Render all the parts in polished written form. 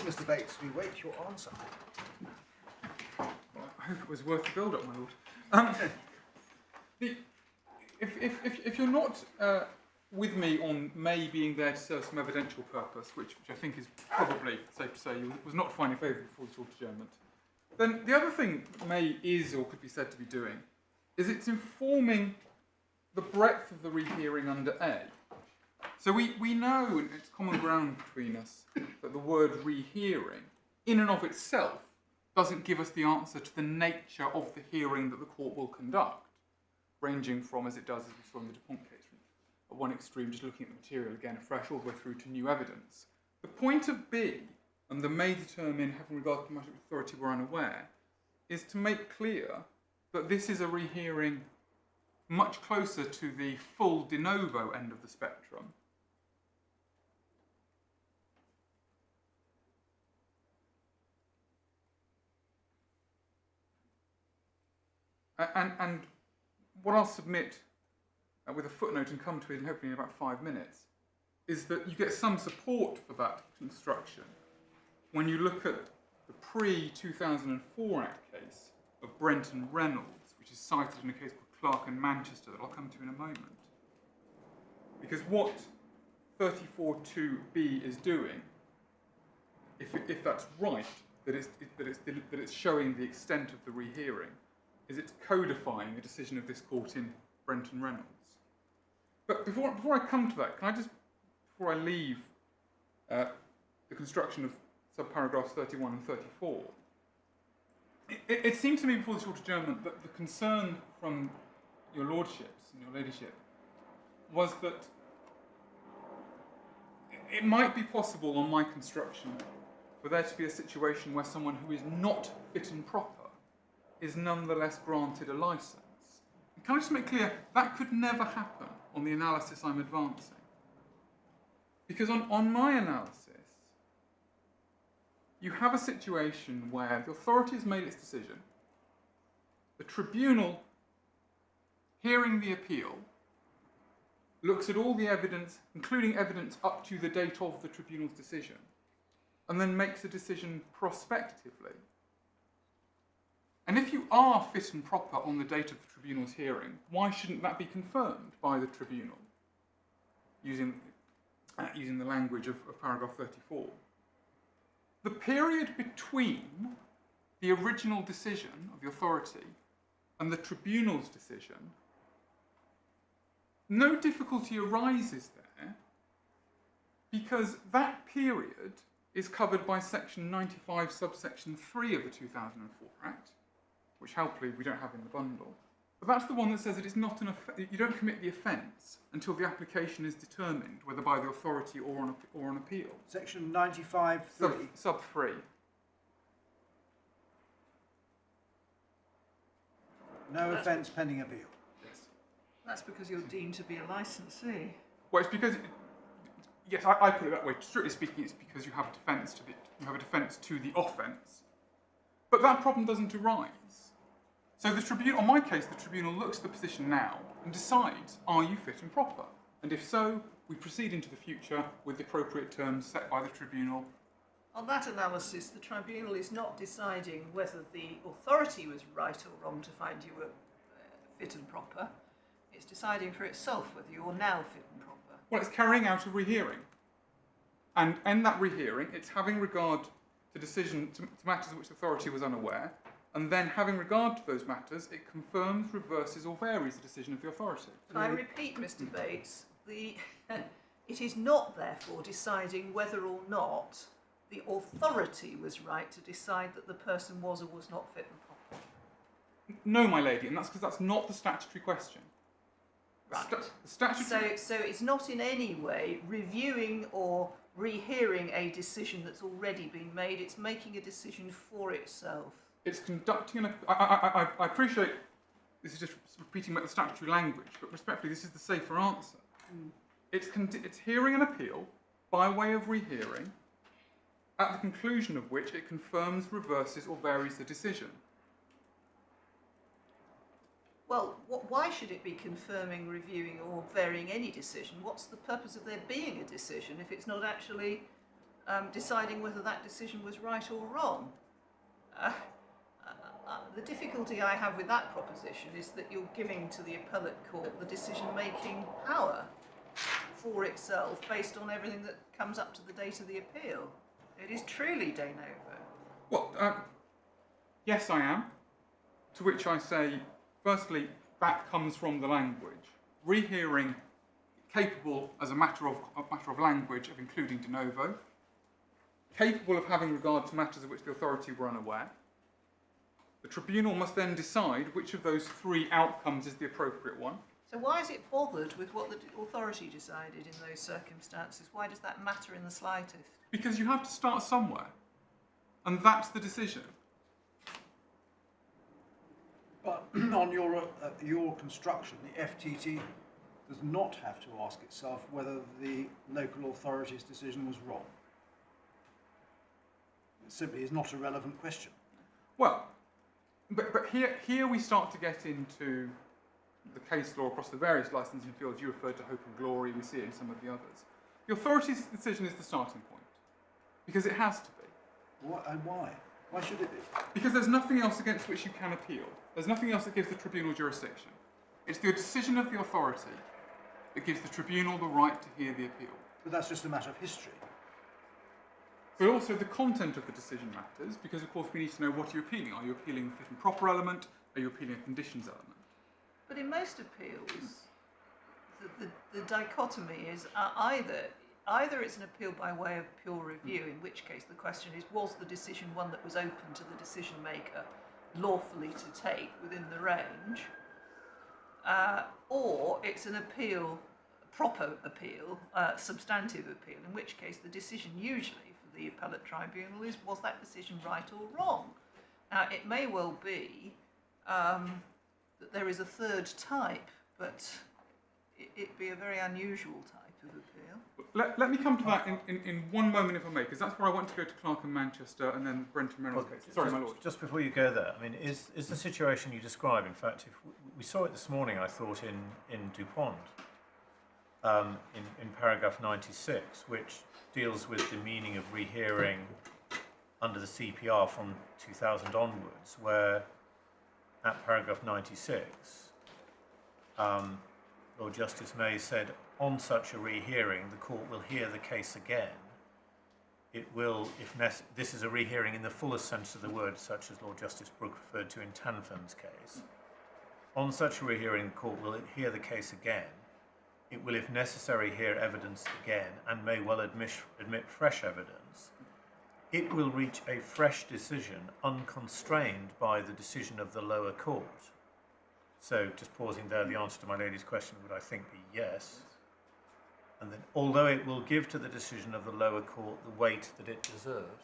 Mr. Bates, we wait your answer. Well, I hope it was worth the build-up, my lord. If you're not with me on May being there to serve some evidential purpose, which I think is probably safe to say was not finding favour before the short adjournment, then the other thing May is or could be said to be doing is it's informing the breadth of the rehearing under A. So we know, and it's common ground between us, that the word rehearing, in and of itself, doesn't give us the answer to the nature of the hearing that the court will conduct, ranging from, as it does, as we saw in the DuPont case, at one extreme, just looking at the material again afresh, all the way through to new evidence. The point of B, and the may determine, having regard to the matter of authority we're unaware, is to make clear that this is a rehearing much closer to the full de novo end of the spectrum. And what I'll submit with a footnote and come to it hopefully in about 5 minutes is that you get some support for that construction when you look at the pre-2004 Act case of Brent and Reynolds, which is cited in a case called Clark and Manchester that I'll come to in a moment. Because what 34.2b is doing, if that's right, that it's showing the extent of the rehearing, is it's codifying a decision of this court in Brent and Reynolds. But before I come to that, can I just, before I leave the construction of subparagraphs 31 and 34, it seemed to me before the short adjournment that the concern from your lordships and your ladyship was that it might be possible on my construction for there to be a situation where someone who is not fit and proper is nonetheless granted a licence. And can I just make clear, that could never happen on the analysis I'm advancing. Because on my analysis, you have a situation where the authority has made its decision, the tribunal, hearing the appeal, looks at all the evidence, including evidence up to the date of the tribunal's decision, and then makes a decision prospectively. And if you are fit and proper on the date of the tribunal's hearing, why shouldn't that be confirmed by the tribunal, using the language of paragraph 34? The period between the original decision of the authority and the tribunal's decision, no difficulty arises there because that period is covered by section 95 subsection 3 of the 2004 Act, which helpfully we don't have in the bundle. But that's the one that says that it's not you don't commit the offence until the application is determined, whether by the authority or on appeal. Section 95(3). Sub 3. No offence pending appeal. Yes. That's because you're deemed to be a licensee. Well, it's because, yes, I put it that way. Strictly speaking, it's because you have a defence to the offence. But that problem doesn't arise. So the tribunal, on my case, the tribunal looks at the position now and decides, are you fit and proper? And if so, we proceed into the future with the appropriate terms set by the tribunal. On that analysis, the tribunal is not deciding whether the authority was right or wrong to find you were fit and proper. It's deciding for itself whether you're now fit and proper. Well, it's carrying out a rehearing. And in that rehearing, it's having regard to to matters of which the authority was unaware, and then having regard to those matters, it confirms, reverses, or varies the decision of the authority. Can I repeat, Mr. Bates, it is not therefore deciding whether or not the authority was right to decide that the person was or was not fit and proper. No, my lady, and that's because that's not the statutory question. Right. The statutory... So it's not in any way reviewing or rehearing a decision that's already been made. It's making a decision for itself. It's conducting an... I appreciate this is just repeating the statutory language, but respectfully, this is the safer answer. It's hearing an appeal by way of rehearing, at the conclusion of which it confirms, reverses, or varies the decision. Well, why should it be confirming, reviewing, or varying any decision? What's the purpose of there being a decision if it's not actually deciding whether that decision was right or wrong. The difficulty I have with that proposition is that you're giving to the appellate court the decision-making power for itself based on everything that comes up to the date of the appeal. It is truly de novo. Well, yes, I am. To which I say, firstly, that comes from the language. Rehearing, capable as a matter of language of including de novo, capable of having regard to matters of which the authority were unaware. The tribunal must then decide which of those three outcomes is the appropriate one. So why is it bothered with what the authority decided in those circumstances? Why does that matter in the slightest? Because you have to start somewhere, and that's the decision. But on your construction, the FTT does not have to ask itself whether the local authority's decision was wrong. It simply is not a relevant question. Well, but here we start to get into the case law across the various licensing fields. You referred to Hope and Glory, we see it in some of the others. The authority's decision is the starting point, because it has to be. And why? Why should it be? Because there's nothing else against which you can appeal. There's nothing else that gives the tribunal jurisdiction. It's the decision of the authority that gives the tribunal the right to hear the appeal. But that's just a matter of history. But also the content of the decision matters, because of course we need to know what you're appealing. Are you appealing a fit and proper element? Are you appealing a conditions element? But in most appeals, the dichotomy is either it's an appeal by way of pure review, in which case the question is, was the decision one that was open to the decision maker lawfully to take within the range, or it's an appeal, proper appeal, substantive appeal, in which case the decision usually for the appellate tribunal is, was that decision right or wrong? Now, it may well be that there is a third type, but it'd be a very unusual type of appeal. Let me come to that in one moment, if I may, because that's where I want to go to Clark and Manchester and then Brent and Reynolds' case. Sorry, my lord. Just before you go there, I mean, is the situation you describe, in fact, if we saw it this morning, I thought, in Dupont, in paragraph 96, which deals with the meaning of rehearing under the CPR from 2000 onwards, where at paragraph 96, Lord Justice May said, on such a rehearing, the court will hear the case again. It will, this is a rehearing in the fullest sense of the word, such as Lord Justice Brooke referred to in Tanfan's case. On such a rehearing, the court will hear the case again. It will, if necessary, hear evidence again, and may well admit fresh evidence. It will reach a fresh decision, unconstrained by the decision of the lower court. So, just pausing there, the answer to my lady's question would, I think, be yes. And then, although it will give to the decision of the lower court the weight that it deserves,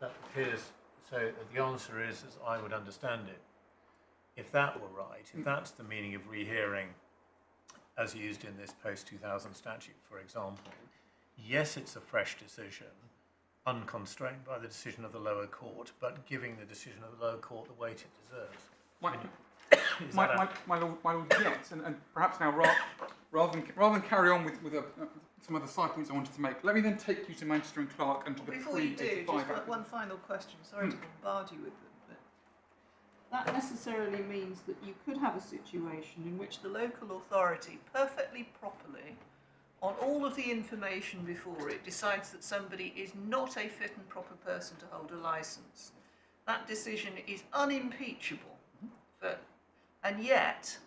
that appears, so the answer is, as I would understand it, if that were right, if that's the meaning of rehearing as used in this post-2000 statute, for example, yes, it's a fresh decision, unconstrained by the decision of the lower court, but giving the decision of the lower court the weight it deserves. My lord, yes, and perhaps now, rather than carry on with some other side points I wanted to make, let me then take you to Manchester and Clark and to the Before you do, just Act. one final question. Sorry to bombard you with them, but that necessarily means that you could have a situation in which the local authority, perfectly properly, on all of the information before it, decides that somebody is not a fit and proper person to hold a licence. That decision is unimpeachable. And yet,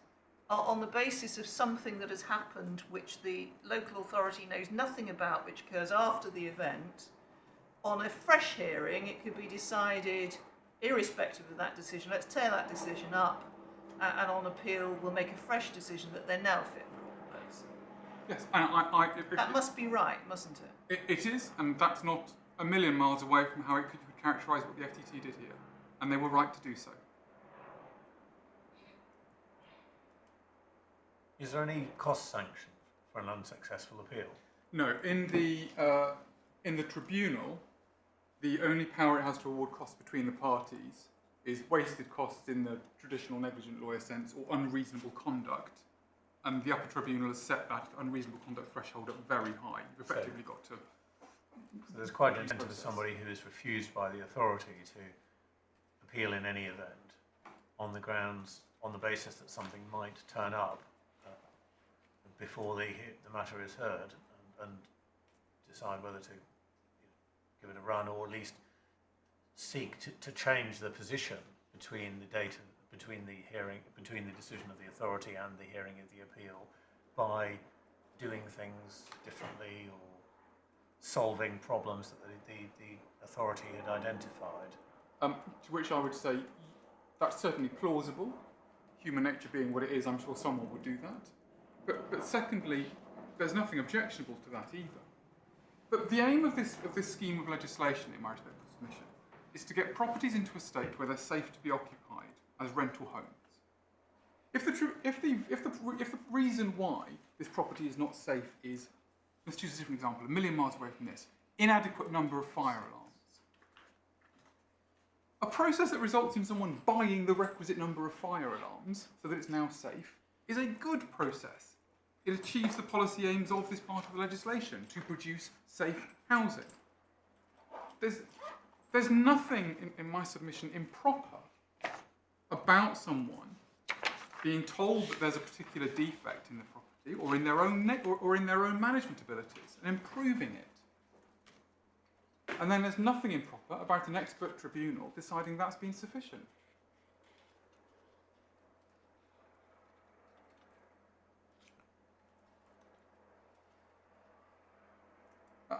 on the basis of something that has happened which the local authority knows nothing about, which occurs after the event, on a fresh hearing it could be decided, irrespective of that decision, let's tear that decision up, and on appeal we'll make a fresh decision that they're now fit for a person. Yes, and that must be right, mustn't it? It is, and that's not a million miles away from how it could characterise what the FTT did here, and they were right to do so. Is there any cost sanction for an unsuccessful appeal? No, in the tribunal, the only power it has to award costs between the parties is wasted costs in the traditional negligent lawyer sense, or unreasonable conduct. And the Upper Tribunal has set that unreasonable conduct threshold up very high. You've effectively got to So there's quite an incentive for somebody who is refused by the authority to appeal in any event on the grounds, on the basis that something might turn up before the matter is heard, and decide whether to give it a run, or at least seek to change the position between the data, between the decision of the authority and the hearing of the appeal, by doing things differently or solving problems that the authority had identified. To which I would say that's certainly plausible. Human nature being what it is, I'm sure someone would do that. But secondly, there's nothing objectionable to that either. But the aim of this scheme of legislation, in my respectful submission, is to get properties into a state where they're safe to be occupied as rental homes. If the reason why this property is not safe is, let's use a different example, 1 million miles away from this, inadequate number of fire alarms. A process that results in someone buying the requisite number of fire alarms so that it's now safe is a good process. It achieves the policy aims of this part of the legislation to produce safe housing. There's nothing in my submission improper about someone being told that there's a particular defect in the property or in their own management abilities and improving it. And then there's nothing improper about an expert tribunal deciding that's been sufficient.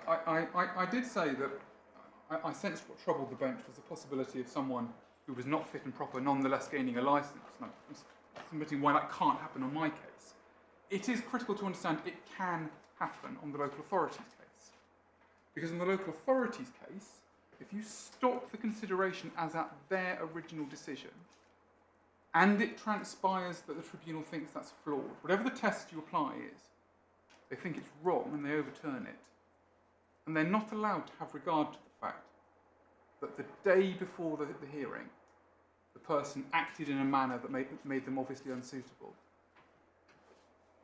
I did say that I sensed what troubled the bench was the possibility of someone who was not fit and proper nonetheless gaining a licence. And I'm submitting why that can't happen on my case. It is critical to understand it can happen on the local authorities case. Because in the local authorities case, if you stop the consideration as at their original decision, and it transpires that the tribunal thinks that's flawed, whatever the test you apply is, they think it's wrong and they overturn it. And they're not allowed to have regard to the fact that the day before the hearing, the person acted in a manner that made them obviously unsuitable.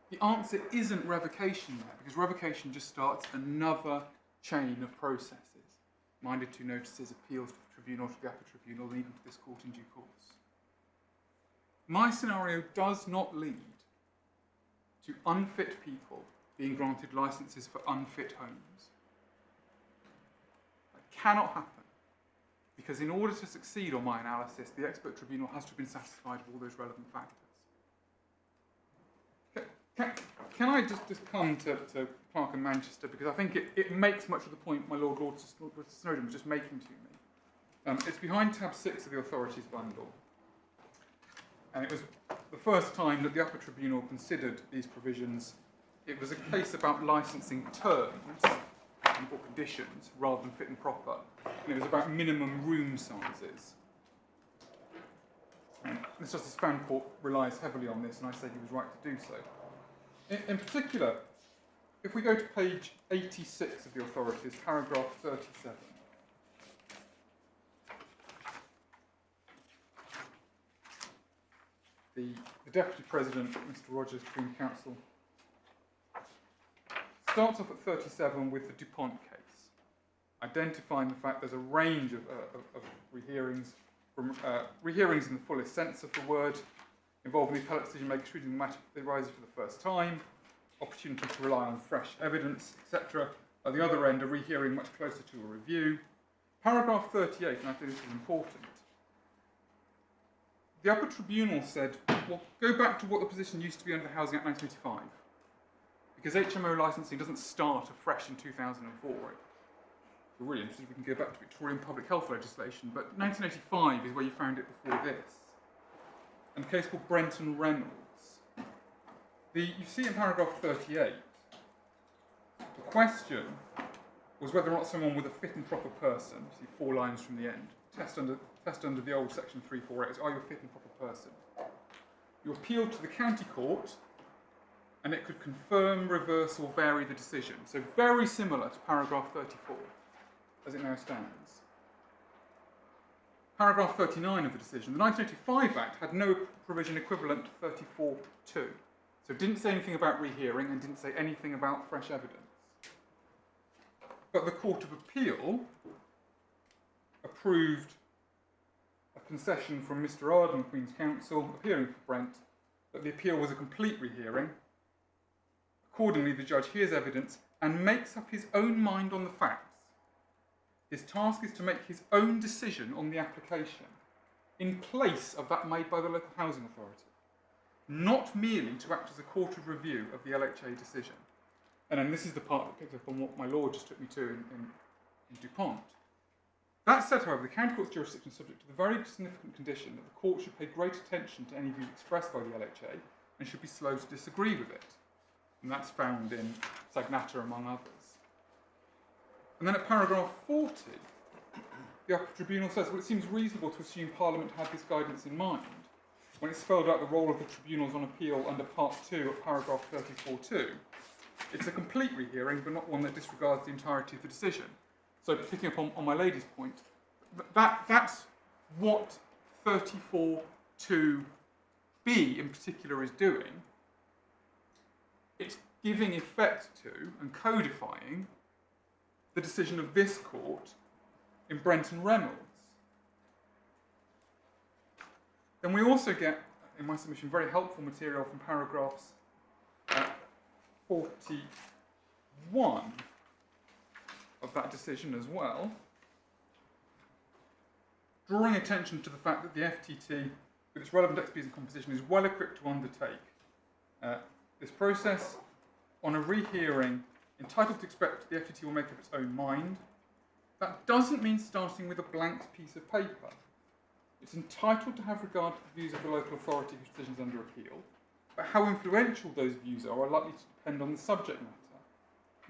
The answer isn't revocation there, because revocation just starts another chain of processes. Minded to notices, appeals to the tribunal, to the Upper Tribunal, and even to this court in due course. My scenario does not lead to unfit people being granted licences for unfit homes. That cannot happen, because in order to succeed on my analysis, the expert tribunal has to have been satisfied with all those relevant factors. Can I just come to Clark and Manchester, because I think it makes much of the point my Lord Snowden was just making to me. It's behind tab 6 of the authorities bundle. And it was the first time that the Upper Tribunal considered these provisions. It was a case about licensing terms or conditions rather than fit and proper. And it was about minimum room sizes. And Mr. Justice Fancourt relies heavily on this, and I say he was right to do so. In particular, if we go to page 86 of the authorities, paragraph 37. The Deputy President, Mr. Rogers, Queen Counsel, starts off at 37 with the DuPont case, identifying the fact there's a range of rehearings, from rehearings in the fullest sense of the word, involving the appellate decision maker treating the matter that arises for the first time, opportunity to rely on fresh evidence, etc. At the other end, a rehearing much closer to a review. Paragraph 38, and I think this is important. The Upper Tribunal said, well, go back to what the position used to be under the Housing Act 1985, because HMO licensing doesn't start afresh in 2004. If we're really interested, we can go back to Victorian public health legislation, but 1985 is where you found it before this. And a case called Brenton Reynolds. You see in paragraph 38, the question was whether or not someone with a fit and proper person, see 4 lines from the end, test under the old section 348 is, are you a fit and proper person? You appealed to the county court, and it could confirm, reverse, or vary the decision. So very similar to paragraph 34, as it now stands. Paragraph 39 of the decision, the 1985 Act had no provision equivalent to 34.2. So it didn't say anything about rehearing and didn't say anything about fresh evidence. but the Court of Appeal approved a concession from Mr. Arden, Queen's Counsel, appearing for Brent, that the appeal was a complete rehearing. Accordingly, the judge hears evidence and makes up his own mind on the facts. His task is to make his own decision on the application, in place of that made by the local housing authority, not merely to act as a court of review of the LHA decision. And then this is the part that picks up on what my lord just took me to in DuPont. That said, however, the County Court's jurisdiction is subject to the very significant condition that the court should pay great attention to any views expressed by the LHA and should be slow to disagree with it. And that's found in Sagnata, among others. And then at paragraph 40, the Upper Tribunal says, well, it seems reasonable to assume Parliament had this guidance in mind when it spelled out the role of the tribunals on appeal under Part 2 of paragraph 34.2. It's a complete rehearing, but not one that disregards the entirety of the decision. So picking up on my lady's point, that's what 34.2b in particular is doing. It's giving effect to and codifying the decision of this court in Brent and Reynolds. Then we also get, in my submission, very helpful material from paragraphs 41 of that decision as well, drawing attention to the fact that the FTT, with its relevant expertise and composition, is well equipped to undertake this process on a rehearing, entitled to expect the FTT will make up its own mind. That doesn't mean starting with a blank piece of paper. It's entitled to have regard to the views of the local authority whose decision is under appeal, but how influential those views are likely to depend on the subject matter.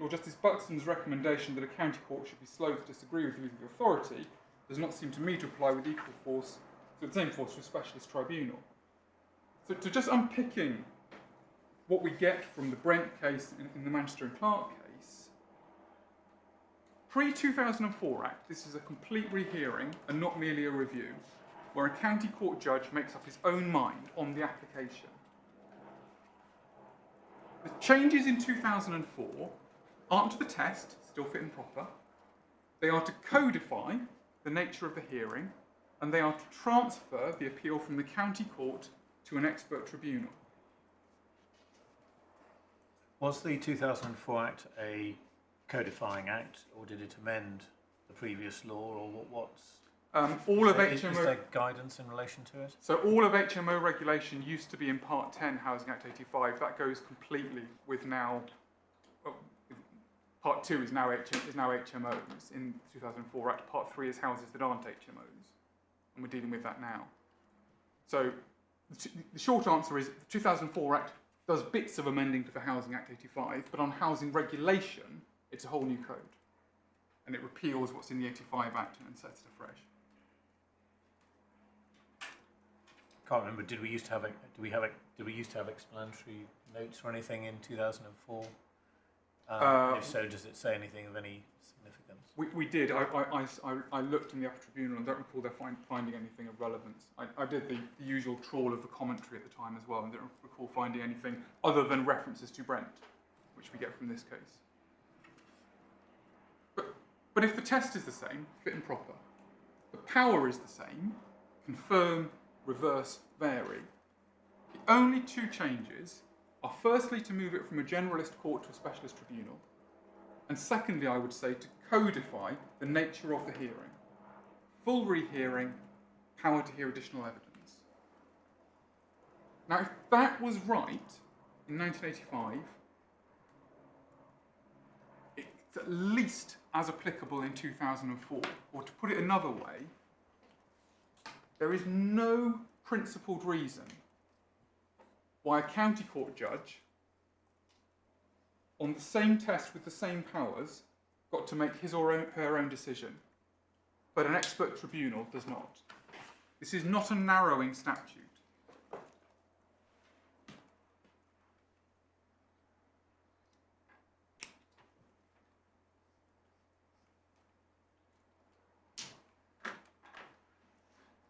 Lord Justice Buxton's recommendation that a county court should be slow to disagree with the views of the authority does not seem to me to apply with equal force, to the same force, to a specialist tribunal. So to just unpicking what we get from the Brent case in the Manchester and Clark case, pre-2004 Act, this is a complete rehearing and not merely a review, where a county court judge makes up his own mind on the application. The changes in 2004 aren't to the test, still fit and proper. They are to codify the nature of the hearing, and they are to transfer the appeal from the county court to an expert tribunal. Was the 2004 Act a codifying act, or did it amend the previous law, or what's... All of HMO... Is there guidance in relation to it? So all of HMO regulation used to be in Part 10, Housing Act 85. That goes completely with now... Part 2 is now HMOs in 2004 Act. Part 3 is houses that aren't HMOs. And we're dealing with that now. So the short answer is the 2004 Act does bits of amending to the Housing Act 85, but on housing regulation, it's a whole new code. And it repeals what's in the 85 Act and sets it afresh. Can't remember. Did we used to have explanatory notes or anything in 2004? If so, does it say anything of any significance? We did. I looked in the Upper Tribunal and don't recall there finding anything of relevance. I did the usual trawl of the commentary at the time as well and don't recall finding anything other than references to Brent, which we get from this case. But if the test is the same, fit and proper, the power is the same, confirm, reverse, vary, the only two changes are firstly to move it from a generalist court to a specialist tribunal, and secondly, I would say, to codify the nature of the hearing. Full rehearing, power to hear additional evidence. Now, if that was right in 1985, it's at least as applicable in 2004. Or to put it another way, there is no principled reason why a county court judge, on the same test with the same powers, got to make his or her own decision, but an expert tribunal does not. This is not a narrowing statute.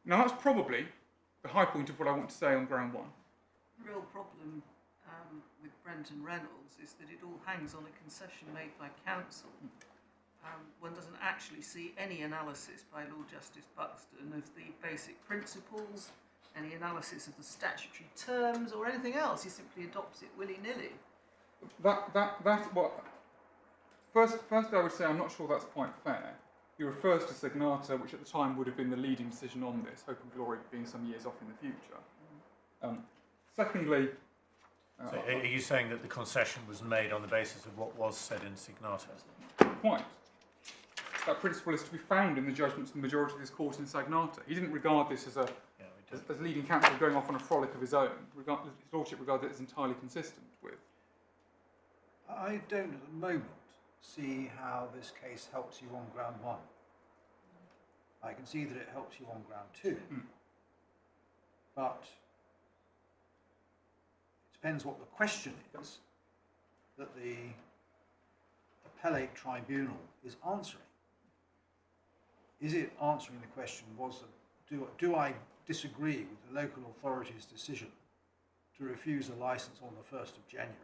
Now that's probably the high point of what I want to say on ground one. The real problem with Brent and Reynolds is that it all hangs on a concession made by council one doesn't actually see any analysis by Lord Justice Buxton of the basic principles, any analysis of the statutory terms or anything else. He simply adopts it willy-nilly. That's what. First, I would say I'm not sure that's quite fair. He refers to Signata, which at the time would have been the leading decision on this, Hope and Glory being some years off in the future. Secondly, So are you saying that the concession was made on the basis of what was said in Signata? quite. That principle is to be found in the judgments of the majority of this court in Signata. He didn't regard this as as leading counsel going off on a frolic of his own. His lordship regarded it as entirely consistent with. I don't at the moment see how this case helps you on ground one. I can see that it helps you on ground two, but it depends what the question is that the appellate tribunal is answering. Is it answering the question, do I disagree with the local authority's decision to refuse a licence on the 1st of January?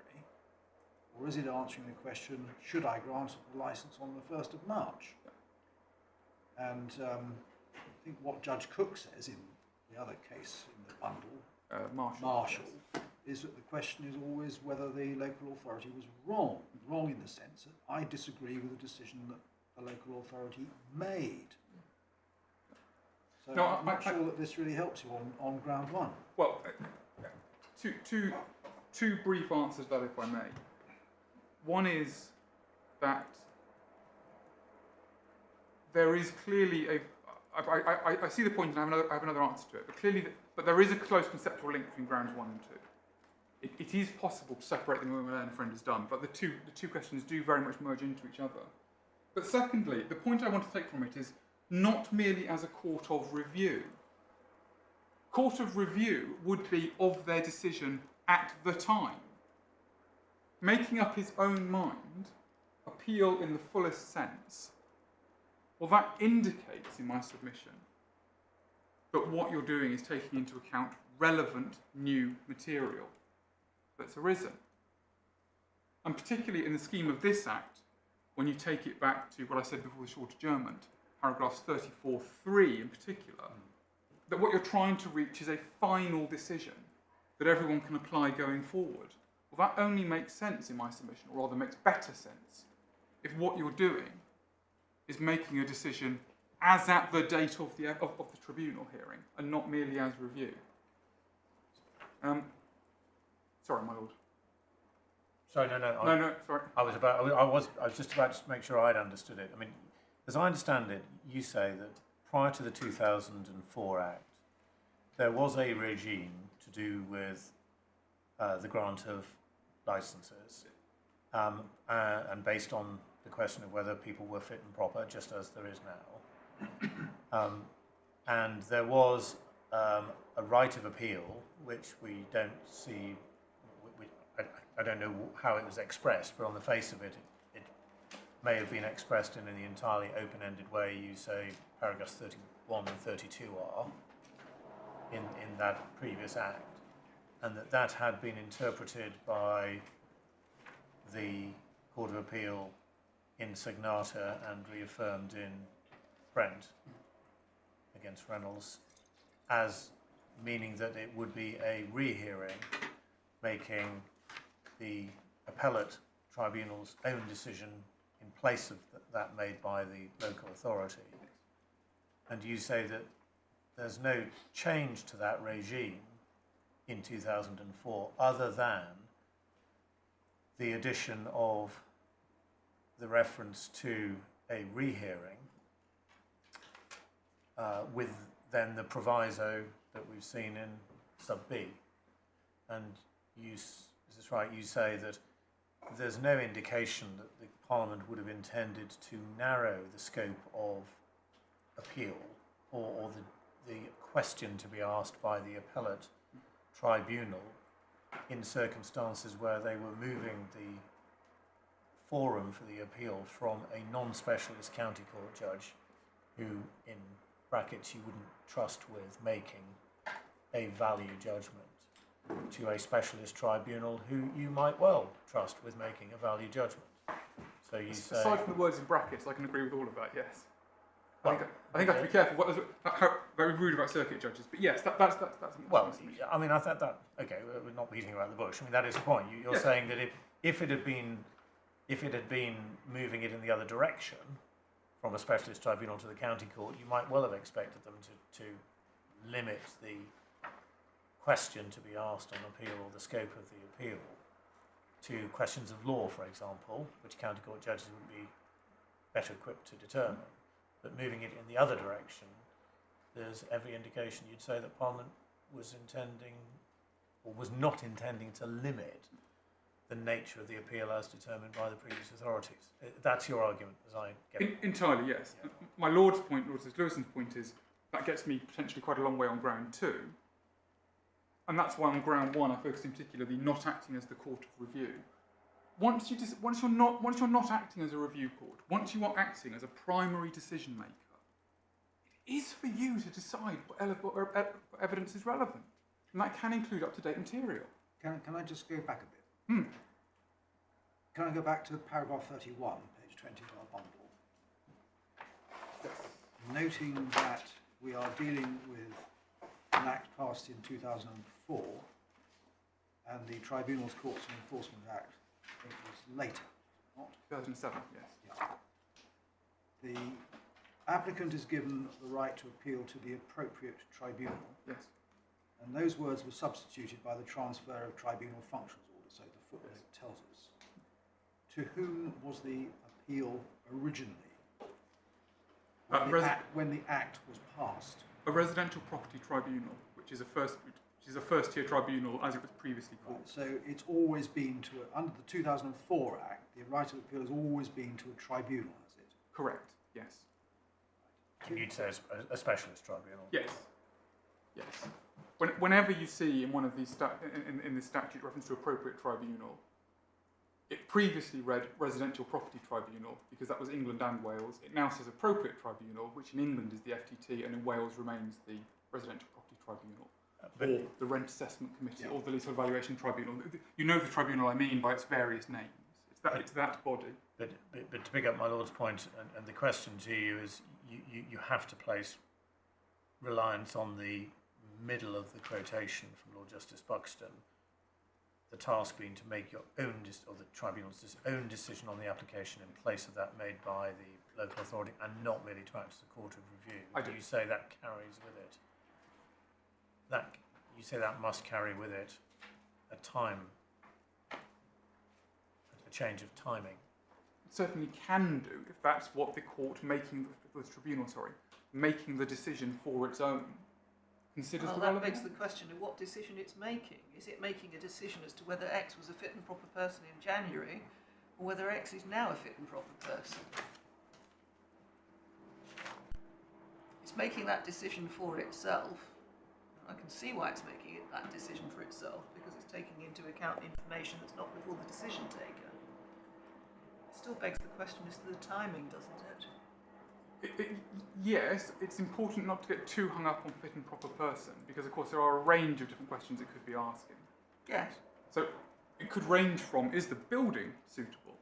Or is it answering the question, should I grant the licence on the 1st of March? And I think what Judge Cook says in the other case in the bundle, Marshall, is that the question is always whether the local authority was wrong. Wrong in the sense that I disagree with the decision that the local authority made. So I'm not sure that this really helps you on ground one. Well, two brief answers to that, if I may. One is that there is clearly I see the point, and I have another answer to it. But clearly, but there is a close conceptual link between grounds 1 and 2. It is possible to separate them when my learned friend is done, but the two questions do very much merge into each other. But secondly, the point I want to take from it is not merely as a court of review. Court of review would be of their decision at the time. Making up his own mind, appeal in the fullest sense, well, that indicates in my submission that what you're doing is taking into account relevant new material that's arisen. And particularly in the scheme of this Act, when you take it back to what I said before the short adjournment, paragraphs 34(3) in particular, that what you're trying to reach is a final decision that everyone can apply going forward. Well, that only makes sense in my submission, or rather makes better sense, if what you're doing is making a decision as at the date of the tribunal hearing, and not merely as review. Sorry, my lord. Sorry, no, sorry. I was just about to make sure I'd understood it. I mean, as I understand it, you say that prior to the 2004 Act, there was a regime to do with the grant of licences, and based on the question of whether people were fit and proper, just as there is now. And there was a right of appeal, which we don't see, I don't know how it was expressed, but on the face of it, it may have been expressed in the entirely open-ended way you say paragraphs 31 and 32 are in that previous Act, and that had been interpreted by the Court of Appeal in Signata and reaffirmed in Brent against Reynolds as meaning that it would be a rehearing, making the appellate tribunal's own decision in place of that made by the local authority. And you say that there's no change to that regime in 2004 other than the addition of the reference to a rehearing with then the proviso that we've seen in sub B. And is this right? You say that there's no indication that the Parliament would have intended to narrow the scope of appeal or the question to be asked by the appellate tribunal in circumstances where they were moving the forum for the appeal from a non-specialist county court judge who, in brackets, you wouldn't trust with making a value judgment to a specialist tribunal who you might well trust with making a value judgment. So So you say... Aside from the words in brackets, I can agree with all of that, yes. Well, I think I have to be careful. How very rude about circuit judges, but yes, that's well, I mean, I thought that, okay, we're not beating around the bush. I mean, that is the point. You're saying that if it had been moving it in the other direction, from a specialist tribunal to the county court, you might well have expected them to limit the question to be asked on appeal or the scope of the appeal to questions of law, for example, which county court judges would be better equipped to determine. But moving it in the other direction, there's every indication you'd say that Parliament was intending, or was not intending, to limit the nature of the appeal as determined by the previous authorities. That's your argument, as I get it. Entirely, yes. Yeah. My Lord's point, Lord Lewison's point, is that gets me potentially quite a long way on ground 2. And that's why on ground 1 I focused in particular the not acting as the court of review. Once you're not acting as a review court, once you are acting as a primary decision maker, it is for you to decide what evidence is relevant, and that can include up-to-date material. Can I just go back a bit? Can I go back to paragraph 31, page 20 of our bundle? Yes. Noting that we are dealing with an act passed in 2004, and the Tribunals, Courts and Enforcement Act, I think, was later, not? 2007, yes. Yeah. The applicant is given the right to appeal to the appropriate tribunal. Yes. And those words were substituted by the transfer of tribunal functions order, so the footnote tells us. To whom was the appeal originally when the act was passed? A residential property tribunal, which is a first-tier tribunal, as it was previously called. Right, so it's always been under the 2004 Act, the right of appeal has always been to a tribunal, has it? Correct. Yes. And you'd say a specialist tribunal. Yes. Yes. Whenever you see in one of these in this statute reference to appropriate tribunal, it previously read residential property tribunal because that was England and Wales. It now says appropriate tribunal, which in England is the FTT, and in Wales remains the residential property tribunal, or the rent assessment committee, or the leasehold valuation tribunal. You know the tribunal I mean by its various names. It's that body. But to pick up my Lord's point, and the question to you is, you have to place reliance on the middle of the quotation from Lord Justice Buxton, the task being to make your own, or the tribunal's own decision on the application in place of that made by the local authority, and not merely to act as a court of review. Do you say that carries with it? You say that must carry with it a change of timing. It certainly can do if that's what the court making the decision for its own considers the relevant. That begs the question of what decision it's making. Is it making a decision as to whether X was a fit and proper person in January, or whether X is now a fit and proper person? It's making that decision for itself. I can see why it's making that decision for itself, because it's taking into account information that's not before the decision taker. It still begs the question as to the timing, doesn't it? Yes, it's important not to get too hung up on fit and proper person, because of course there are a range of different questions it could be asking. Yes. So it could range from, is the building suitable?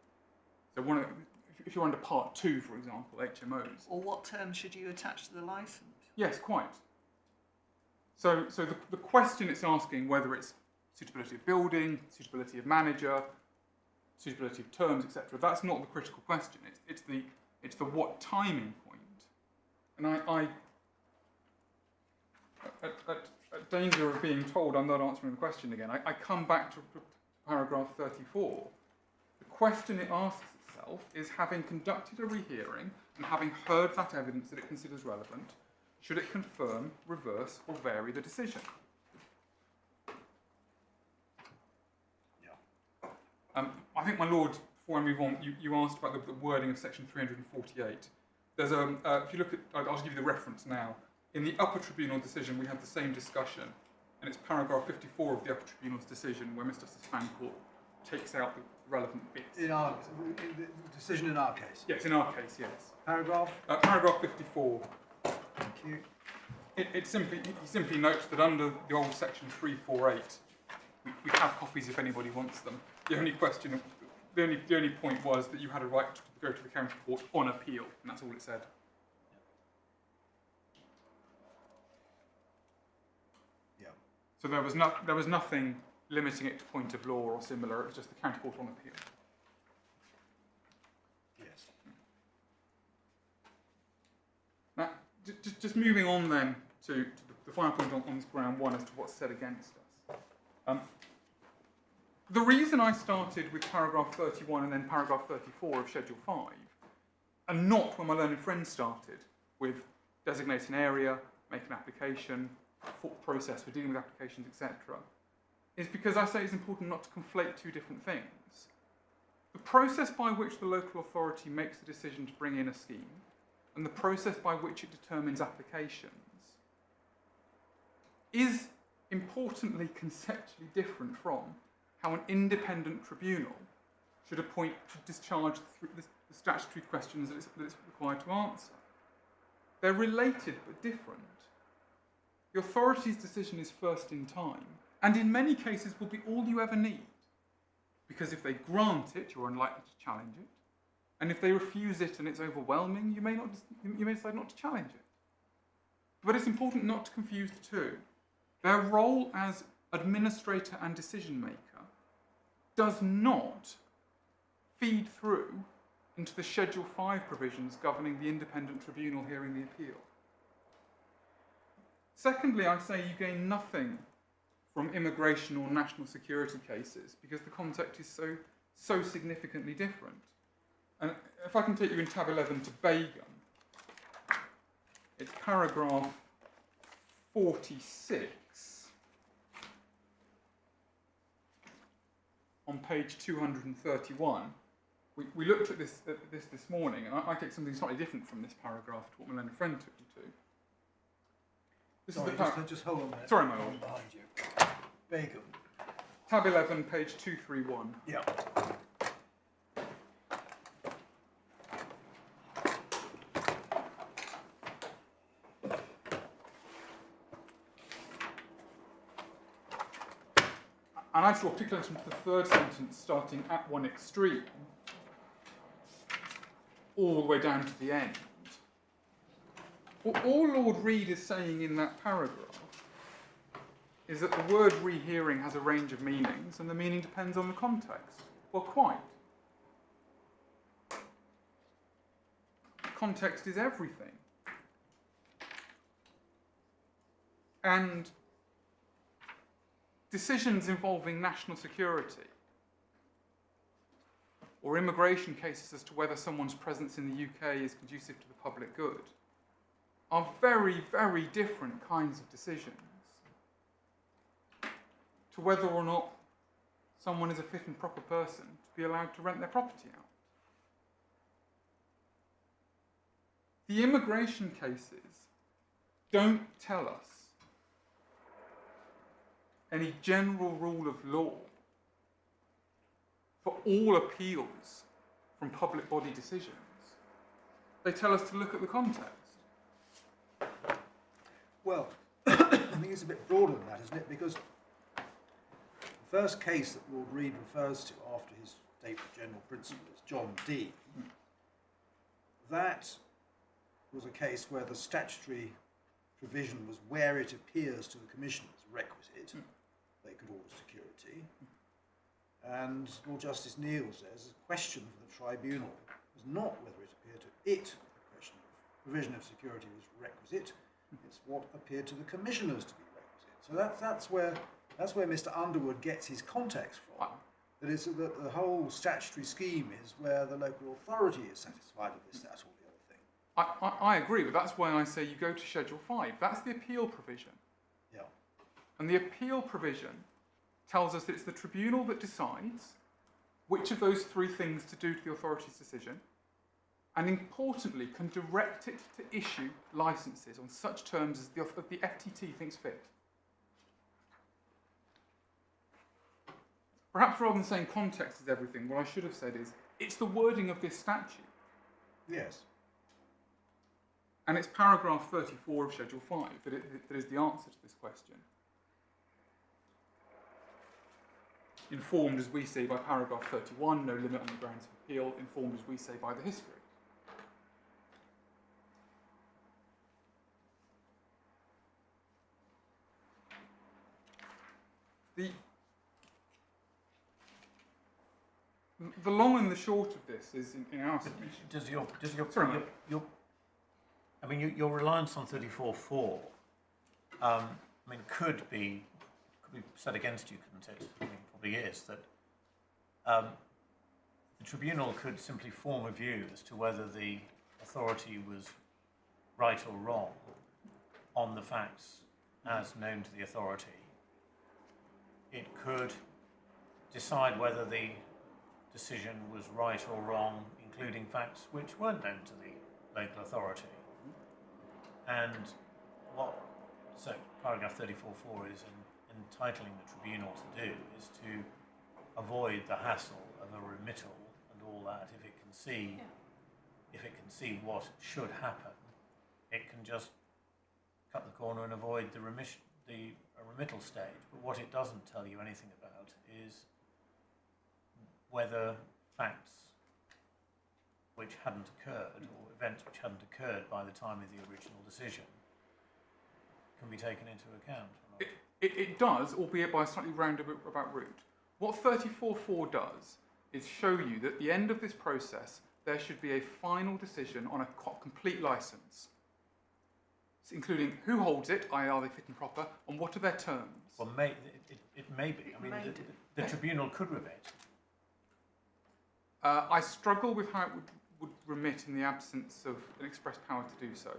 So if you're under Part 2, for example, HMOs. Or what terms should you attach to the licence? Yes, quite. So the question it's asking, whether it's suitability of building, suitability of manager, suitability of terms, etc., that's not the critical question. It's the what timing point. And I at danger of being told I'm not answering the question again, I come back to paragraph 34. The question it asks itself is, having conducted a rehearing and having heard that evidence that it considers relevant, should it confirm, reverse, or vary the decision? Yeah. I think, my Lord, before I move on, you asked about the wording of section 348. There's if you look at, I'll just give you the reference now. In the Upper Tribunal decision, we had the same discussion, and it's paragraph 54 of the Upper Tribunal's decision where Mr. Fancourt takes out the relevant bits. In the decision in our case? Yes, in our case, yes. Paragraph? Paragraph 54. Thank you. He simply notes that under the old section 348, we have copies if anybody wants them. The only question the only point was that you had a right to go to the county court on appeal, and that's all it said. Yeah. So there was nothing limiting it to point of law or similar. It was just the county court on appeal. Yes. Now, just moving on then to the final point on this ground one as to what's said against us. The reason I started with paragraph 31 and then paragraph 34 of Schedule 5, and not when my learned friend started with designate an area, make an application, process for dealing with applications, etc., is because I say it's important not to conflate two different things. The process by which the local authority makes the decision to bring in a scheme and the process by which it determines applications is importantly conceptually different from how an independent tribunal should discharge the statutory questions that it's required to answer. They're related but different. The authority's decision is first in time, and in many cases will be all you ever need, because if they grant it, you're unlikely to challenge it, and if they refuse it and it's overwhelming, you may decide not to challenge it. But it's important not to confuse the two. Their role as administrator and decision maker does not feed through into the Schedule 5 provisions governing the independent tribunal hearing the appeal. Secondly, I say you gain nothing from immigration or national security cases because the context is so significantly different. And if I can take you in tab 11 to Begum, it's paragraph 46 on page 231. We looked at this morning, and I take something slightly different from this paragraph to what my learned friend took you to. This Sorry, is the just hold on a minute. Sorry, my lord. Behind you. Begum. Tab 11, page 231. Yeah. And I draw particular attention to the third sentence starting at one extreme, all the way down to the end. All Lord Reed is saying in that paragraph is that the word rehearing has a range of meanings and the meaning depends on the context. Well, quite. Context is everything. And decisions involving national security or immigration cases as to whether someone's presence in the UK is conducive to the public good are very, very different kinds of decisions to whether or not someone is a fit and proper person to be allowed to rent their property out. The immigration cases don't tell us any general rule of law for all appeals from public body decisions. They tell us to look at the context. Well, I think it's a bit broader than that, isn't it? Because the first case that Lord Reed refers to after his statement of general principles, John D., that was a case where the statutory provision was where it appears to the commissioners requisite. They could order security. And Lord Justice Neal says the question for the tribunal was not whether it appeared to it, the question of provision of security was requisite, it's what appeared to the commissioners to be requisite. So that's where Mr. Underwood gets his context from. That is that the whole statutory scheme is where the local authority is satisfied with this, that, or the other thing. I agree, but that's why I say you go to Schedule 5. That's the appeal provision. Yeah. And the appeal provision tells us that it's the tribunal that decides which of those three things to do to the authority's decision, and importantly, can direct it to issue licences on such terms as the FTT thinks fit. Perhaps rather than saying context is everything, what I should have said is, it's the wording of this statute. Yes. And it's paragraph 34 of Schedule 5 that is the answer to this question. informed, as we say, by paragraph 31, no limit on the grounds of appeal, informed, as we say, by the history. The long and the short of this is, in our submission. Your reliance on 34.4, could be set against you, couldn't it? I mean, it probably is that the tribunal could simply form a view as to whether the authority was right or wrong on the facts as known to the authority. It could decide whether the decision was right or wrong, including facts which weren't known to the local authority. And what paragraph 34.4 is entitling the tribunal to do is to avoid the hassle of a remittal and all that. If it can see what should happen, it can just cut the corner and avoid the remittal stage. But what it doesn't tell you anything about is whether facts which hadn't occurred or events which hadn't occurred by the time of the original decision can be taken into account. It does, albeit by a slightly roundabout route. What 34.4 does is show you that at the end of this process there should be a final decision on a complete licence, including who holds it, i.e. are they fit and proper, and what are their terms. Well, it may be. The tribunal could remit. I struggle with how it would remit in the absence of an express power to do so.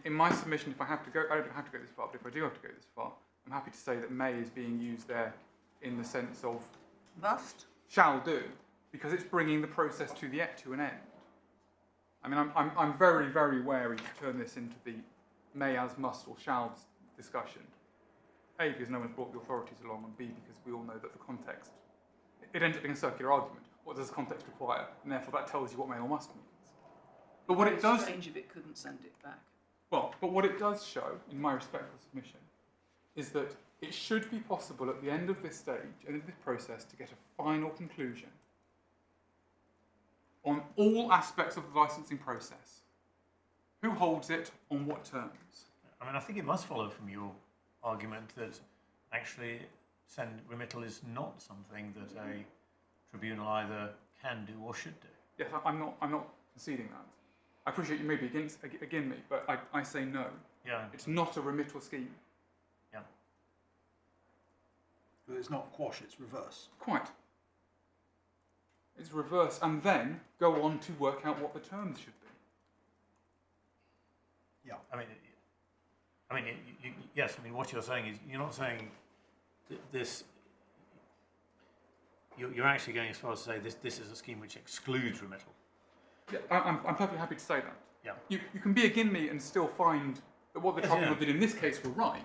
In my submission, if I have to go, I don't have to go this far, but if I do have to go this far, I'm happy to say that may is being used there in the sense of must, shall do, because it's bringing the process to an end. I mean, I'm very, very wary to turn this into the may as must or shall discussion. A, because no one's brought the authorities along, and B, because we all know that the context, it ends up being a circular argument. What does the context require? And therefore that tells you what may or must means. But what it does... It's strange if it couldn't send it back. Well, but what it does show, in my respectful submission, is that it should be possible at the end of this stage, end of this process, to get a final conclusion on all aspects of the licensing process. Who holds it, on what terms? I think it must follow from your argument that actually remittal is not something that a tribunal either can do or should do. Yes, I'm not conceding that. I appreciate you may be against me, but I say no. Yeah. It's not a remittal scheme. Yeah. But it's not quash, it's reverse. Quite. It's reverse, and then go on to work out what the terms should be. Yeah. Yes. What you're saying is you're not saying this. You're actually going as far as to say this is a scheme which excludes remittal. Yeah, I'm perfectly happy to say that. Yeah. You can be against me and still find that what the tribunal did in this case were right.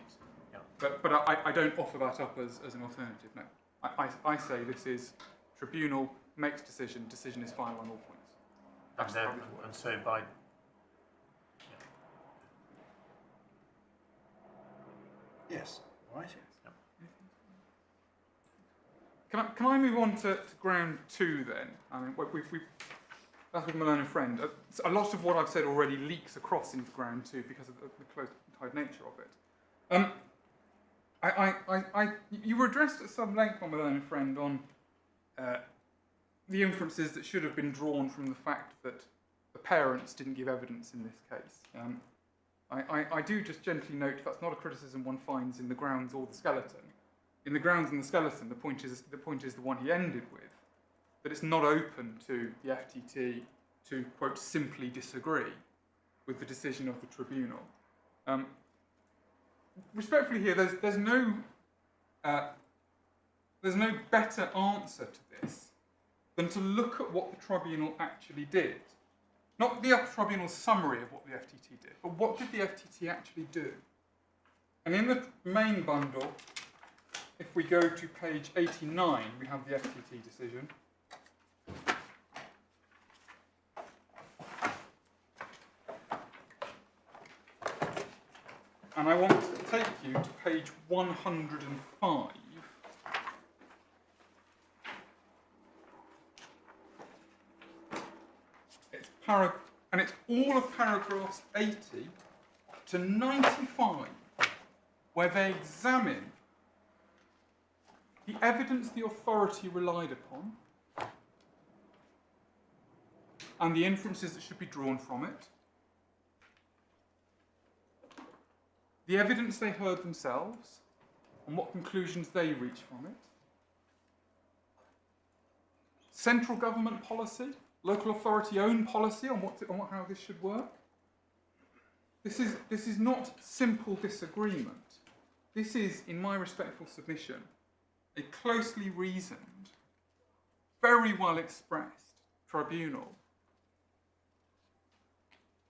Yeah. But I don't offer that up as an alternative. No. I say this is tribunal makes decision is final on all points. That's how it works. And so by Yes. Right. Can I move on to ground 2 then? I mean, that's with Malone and Friend. A lot of what I've said already leaks across into ground 2 because of the close-tied nature of it. You were addressed at some length by Malone and Friend on the inferences that should have been drawn from the fact that the parents didn't give evidence in this case. I do just gently note that's not a criticism one finds in the grounds or the skeleton. In the grounds and the skeleton, the point is the one he ended with, that it's not open to the FTT to, quote, simply disagree with the decision of the tribunal. Respectfully here, there's no better answer to this than to look at what the tribunal actually did. Not the Upper Tribunal's summary of what the FTT did, but what did the FTT actually do? And in the main bundle, if we go to page 89, we have the FTT decision. And I want to take you to page 105. and it's all of paragraphs 80 to 95, where they examine the evidence the authority relied upon and the inferences that should be drawn from it, the evidence they heard themselves and what conclusions they reached from it, central government policy, local authority own policy on how this should work. This is not simple disagreement. This is, in my respectful submission, a closely reasoned, very well expressed tribunal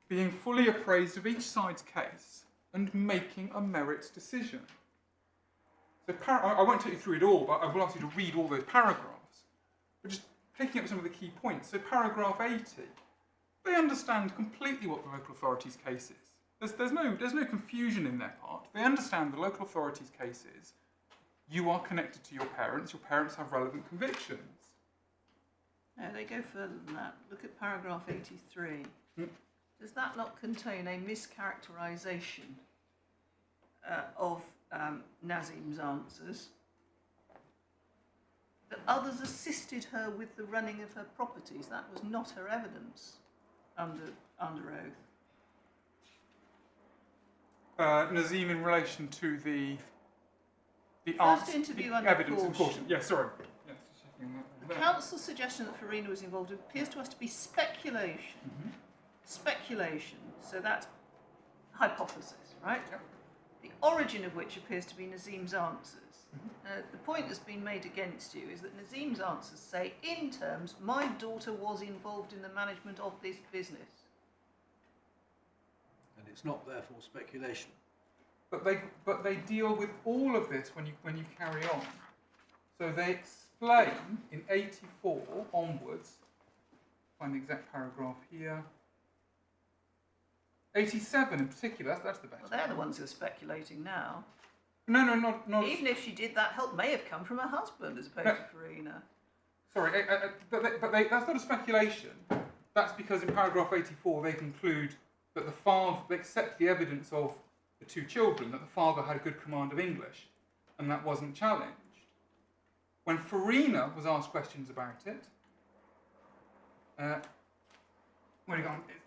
being fully appraised of each side's case and making a merits decision. So I won't take you through it all, but I will ask you to read all those paragraphs. But just picking up some of the key points. So paragraph 80, they understand completely what the local authority's case is. There's no confusion in their part. They understand the local authority's case is you are connected to your parents have relevant convictions. No, they go further than that. Look at paragraph 83. Does that not contain a mischaracterisation of Nazim's answers? That others assisted her with the running of her properties. That was not her evidence under oath. Nazim, in relation to the First interview under evidence and caution. Yeah, sorry. Yes, the counsel's suggestion that Farina was involved appears to us to be speculation. Mm-hmm. Speculation, so that's hypothesis, right? Yep. The origin of which appears to be Nazim's answers. Mm-hmm. The point that's been made against you is that Nazim's answers say, in terms, my daughter was involved in the management of this business. And it's not therefore speculation. But they deal with all of this when you carry on. So they explain in 84 onwards, find the exact paragraph here. 87 in particular, that's the best. Well, they're the ones who are speculating now. No, not. Even if she did, that help may have come from her husband as opposed to Farina. Sorry, but that's not a speculation. That's because in paragraph 84 they conclude that they accept the evidence of the two children, that the father had a good command of English, and that wasn't challenged. When Farina was asked questions about it, it's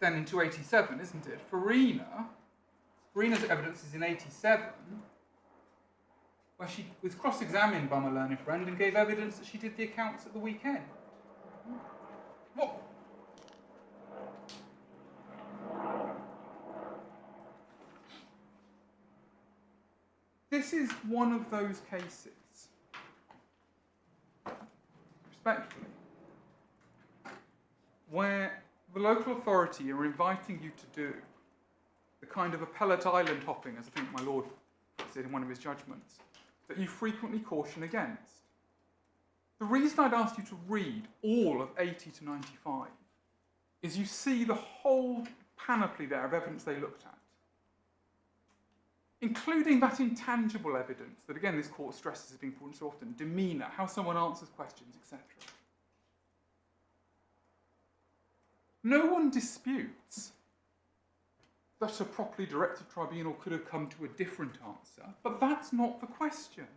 then into 87, isn't it? Farina's evidence is in 87, where she was cross-examined by my learned friend and gave evidence that she did the accounts at the weekend. What? This is one of those cases, respectfully, where the local authority are inviting you to do the kind of appellate island hopping, as I think my lord said in one of his judgments, that you frequently caution against. The reason I'd asked you to read all of 80 to 95 is you see the whole panoply there of evidence they looked at, including that intangible evidence that, again, this court stresses as being important so often, demeanour, how someone answers questions, etc. No one disputes that a properly directed tribunal could have come to a different answer, but that's not the question.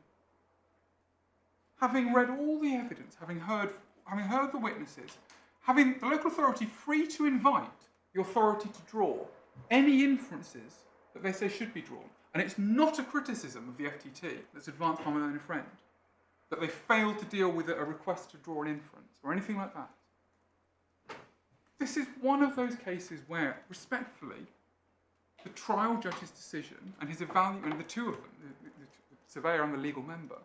Having read all the evidence, having heard the witnesses, having the local authority free to invite the authority to draw any inferences that they say should be drawn, and it's not a criticism of the FTT that's advanced by my own friend, that they failed to deal with a request to draw an inference or anything like that. This is one of those cases where, respectfully, the trial judge's decision and his and the two of them, the surveyor and the legal member,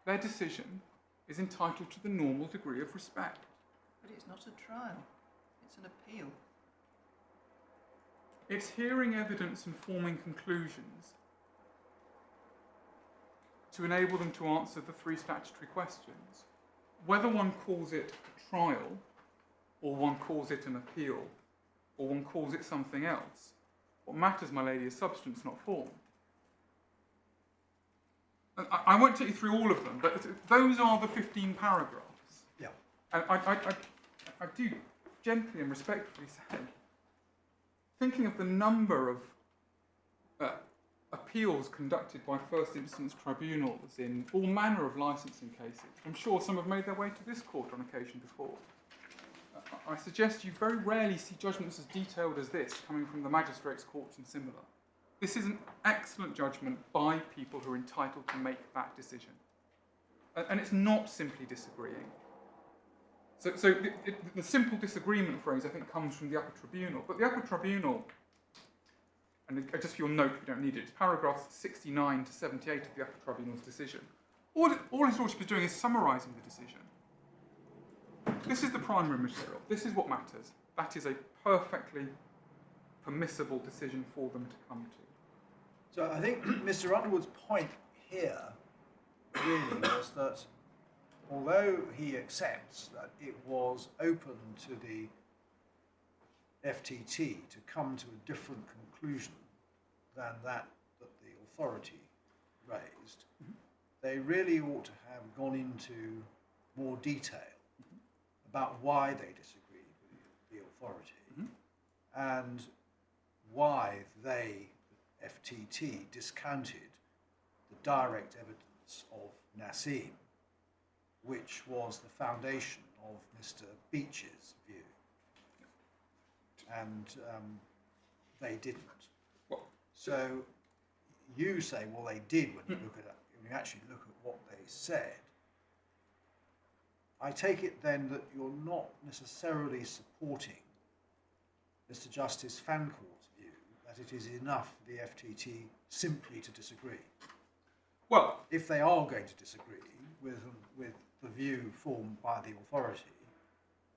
their decision is entitled to the normal degree of respect. But it's not a trial, it's an appeal. It's hearing evidence and forming conclusions to enable them to answer the three statutory questions. Whether one calls it a trial, or one calls it an appeal, or one calls it something else, what matters, my lady, is substance, not form. And I won't take you through all of them, but those are the 15 paragraphs. Yeah. And I do gently and respectfully say, thinking of the number of appeals conducted by first instance tribunals in all manner of licensing cases, I'm sure some have made their way to this court on occasion before. I suggest you very rarely see judgments as detailed as this coming from the magistrates' courts and similar. This is an excellent judgment by people who are entitled to make that decision. And it's not simply disagreeing. So the simple disagreement phrase, I think, comes from the Upper Tribunal. But the Upper Tribunal, and just for your note, we don't need it, it's paragraphs 69 to 78 of the Upper Tribunal's decision. All His Lordship is doing is summarising the decision. This is the primary material. This is what matters. That is a perfectly permissible decision for them to come to. So I think Mr. Underwood's point here really was that although he accepts that it was open to the FTT to come to a different conclusion than that the authority raised, they really ought to have gone into more detail about why they disagreed with the authority and why they, the FTT, discounted the direct evidence of Nassim, which was the foundation of Mr. Beech's view. And they didn't. So you say, well, they did when you look at it, when you actually look at what they said. I take it then that you're not necessarily supporting Mr. Justice Fancourt's view that it is enough for the FTT simply to disagree. Well, if they are going to disagree with the view formed by the authority,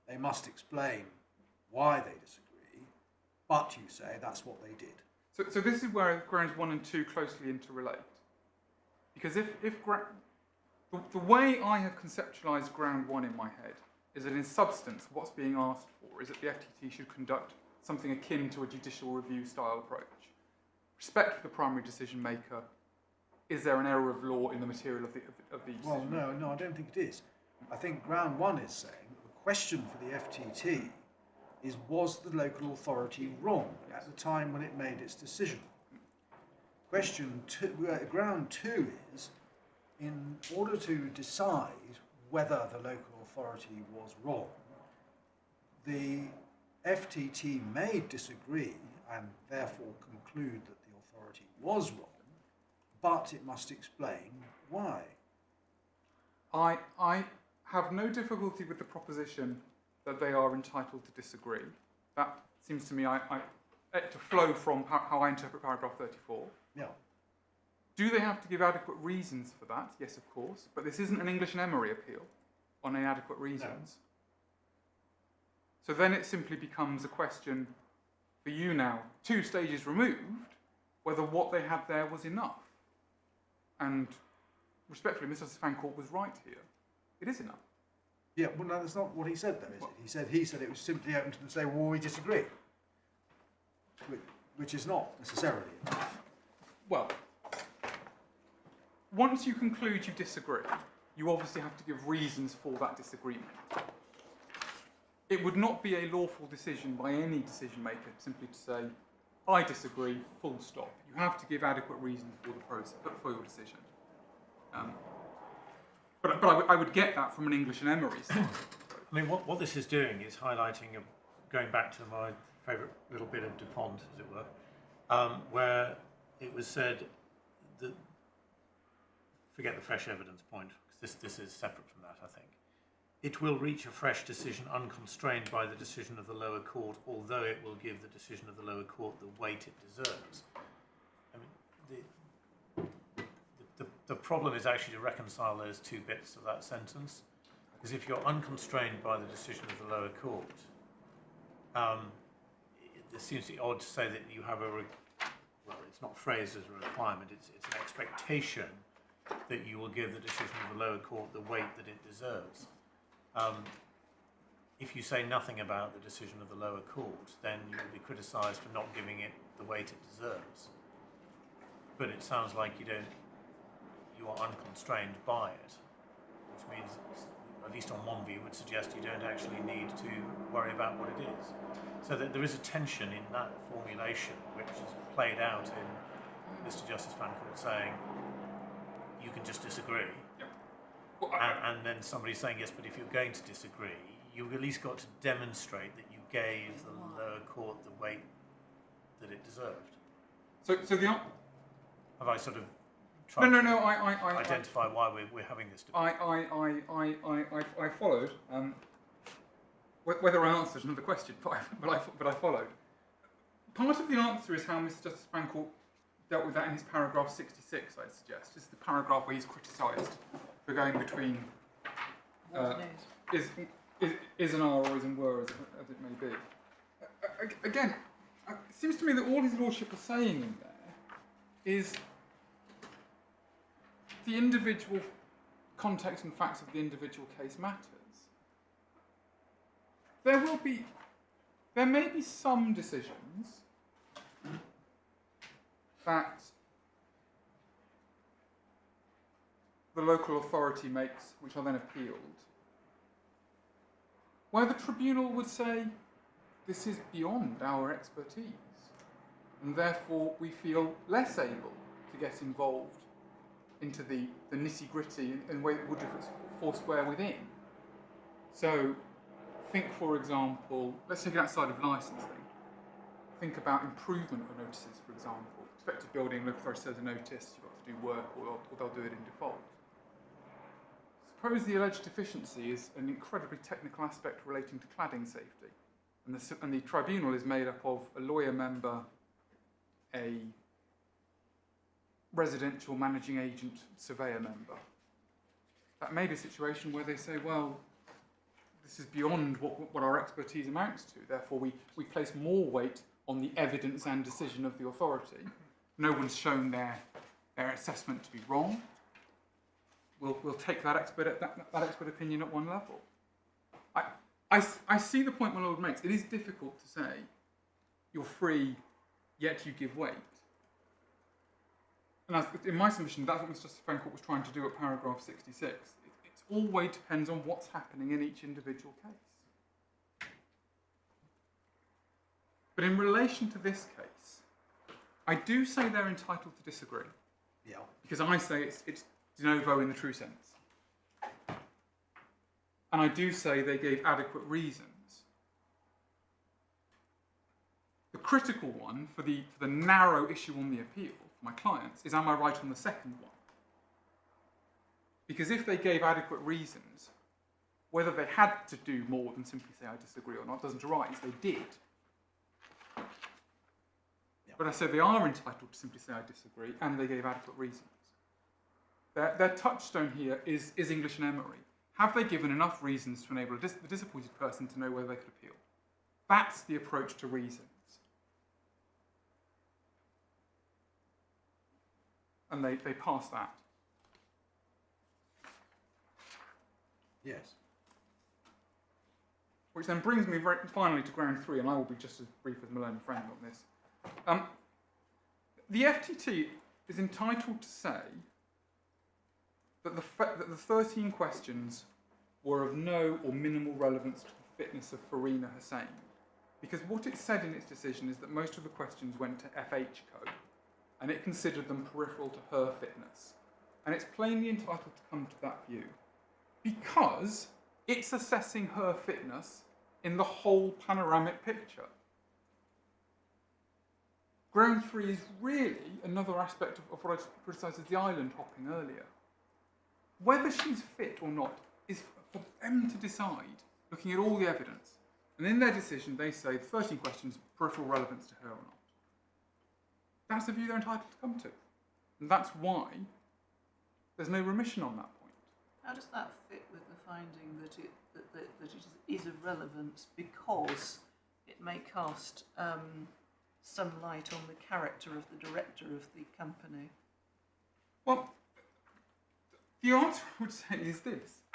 they must explain why they disagree, but you say that's what they did. So this is where grounds 1 and 2 closely interrelate. Because the way I have conceptualised ground 1 in my head is that in substance what's being asked for is that the FTT should conduct something akin to a judicial review style approach. Respect for the primary decision maker. Is there an error of law in the material of the decision? Well, no, I don't think it is. I think ground 1 is saying that the question for the FTT is, was the local authority wrong at the time when it made its decision? Ground 2 is, in order to decide whether the local authority was wrong, the FTT may disagree and therefore conclude that the authority was wrong, but it must explain why. I have no difficulty with the proposition that they are entitled to disagree. That seems to me to flow from how I interpret paragraph 34. Yeah. Do they have to give adequate reasons for that? Yes, of course. But this isn't an English and Emery appeal on inadequate reasons. No. So then it simply becomes a question for you now, 2 stages removed, whether what they had there was enough. And respectfully, Mr. Fancourt was right here. It is enough. Yeah, well, no, that's not what he said, though, is it? He said it was simply open to them to say, well, we disagree, which is not necessarily enough. Well, once you conclude you disagree, you obviously have to give reasons for that disagreement. It would not be a lawful decision by any decision maker simply to say, I disagree, full stop. You have to give adequate reasons for the process, for your decision. But I would get that from an English and Emery standpoint. I mean, what this is doing is highlighting, going back to my favourite little bit of Dupont, as it were, where it was said that, forget the fresh evidence point, because this is separate from that, I think. It will reach a fresh decision unconstrained by the decision of the lower court, although it will give the decision of the lower court the weight it deserves. I mean, the problem is actually to reconcile those 2 bits of that sentence, because if you're unconstrained by the decision of the lower court, it seems to be odd to say that you have well, it's not phrased as a requirement, it's an expectation that you will give the decision of the lower court the weight that it deserves. If you say nothing about the decision of the lower court, then you will be criticised for not giving it the weight it deserves. But it sounds like you are unconstrained by it, which means, at least on one view, would suggest you don't actually need to worry about what it is. So that there is a tension in that formulation, which is played out in Mr. Justice Fancourt saying, you can just disagree. Well, And then somebody saying, yes, but if you're going to disagree, you've at least got to demonstrate that you gave the lower court the weight that it deserved. So the Have I sort of tried to I identify why we're having this debate? I followed. Whether I answered another question, but I followed. Part of the answer is how Mr. Justice Fancourt dealt with that in his paragraph 66. I'd suggest is the paragraph where he's criticised for going between is an are or is and were, as it may be. Again, it seems to me that all his lordship is saying in there is the individual context and facts of the individual case matters. There may be some decisions that the local authority makes, which are then appealed, where the tribunal would say, this is beyond our expertise, and therefore we feel less able to get involved into the nitty-gritty in a way that would if it's foursquare within. So, think, for example, let's take it outside of licensing. Think about improvement of notices, for example. Defective building, local authority says a notice, you've got to do work, or they'll do it in default. Suppose the alleged deficiency is an incredibly technical aspect relating to cladding safety, and the tribunal is made up of a lawyer member, a residential managing agent surveyor member. That may be a situation where they say, well, this is beyond what our expertise amounts to, therefore we place more weight on the evidence and decision of the authority. No one's shown their assessment to be wrong. We'll take that expert opinion at one level. I see the point my Lord makes. It is difficult to say you're free, yet you give weight. And in my submission, that's what Mr. Justice Fancourt was trying to do at paragraph 66. It always depends on what's happening in each individual case. But in relation to this case, I do say they're entitled to disagree. Yeah. Because I say it's de novo in the true sense. And I do say they gave adequate reasons. The critical one for the narrow issue on the appeal for my clients is, am I right on the second one? Because if they gave adequate reasons, whether they had to do more than simply say I disagree or not doesn't arise. They did. Yeah. But I said they are entitled to simply say I disagree, and they gave adequate reasons. Their touchstone here is English and Emery. Have they given enough reasons to enable the disappointed person to know whether they could appeal? That's the approach to reasons. And they pass that. Yes. Which then brings me finally to ground 3, and I will be just as brief as my learned friend on this. The FTT is entitled to say that the 13 questions were of no or minimal relevance to the fitness of Farina Hussain, because what it said in its decision is that most of the questions went to FH code, and it considered them peripheral to her fitness. And it's plainly entitled to come to that view, because it's assessing her fitness in the whole panoramic picture. Ground 3 is really another aspect of what I criticised as the island hopping earlier. Whether she's fit or not is for them to decide, looking at all the evidence. And in their decision, they say the 13 questions peripheral relevance to her or not. That's the view they're entitled to come to. And that's why there's no remission on that point. How does that fit with the finding that it is of relevance because it may cast some light on the character of the director of the company? Well, the answer I would say is this.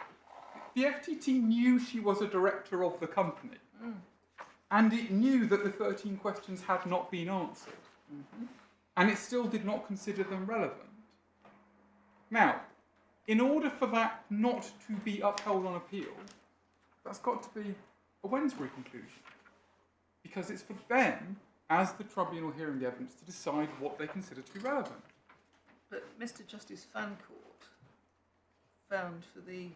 The FTT knew she was a director of the company, and it knew that the 13 questions had not been answered, and it still did not consider them relevant. Now, in order for that not to be upheld on appeal, that's got to be a Wednesbury conclusion. Because it's for them, as the tribunal hearing the evidence, to decide what they consider to be relevant. But Mr. Justice Fancourt found for the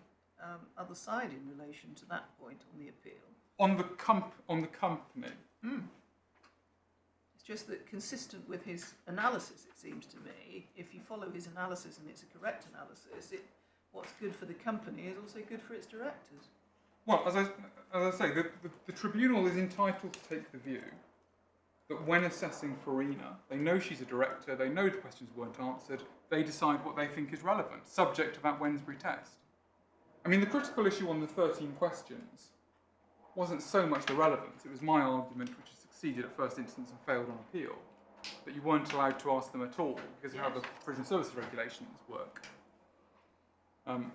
other side in relation to that point on the appeal. On the company. It's just that consistent with his analysis, it seems to me, if you follow his analysis and it's a correct analysis, what's good for the company is also good for its directors. Well, as I say, the tribunal is entitled to take the view that when assessing Farina, they know she's a director, they know the questions weren't answered, they decide what they think is relevant, subject to that Wednesbury test. I mean, the critical issue on the 13 questions wasn't so much the relevance, it was my argument, which has succeeded at first instance and failed on appeal, that you weren't allowed to ask them at all because of how the prison services regulations work. And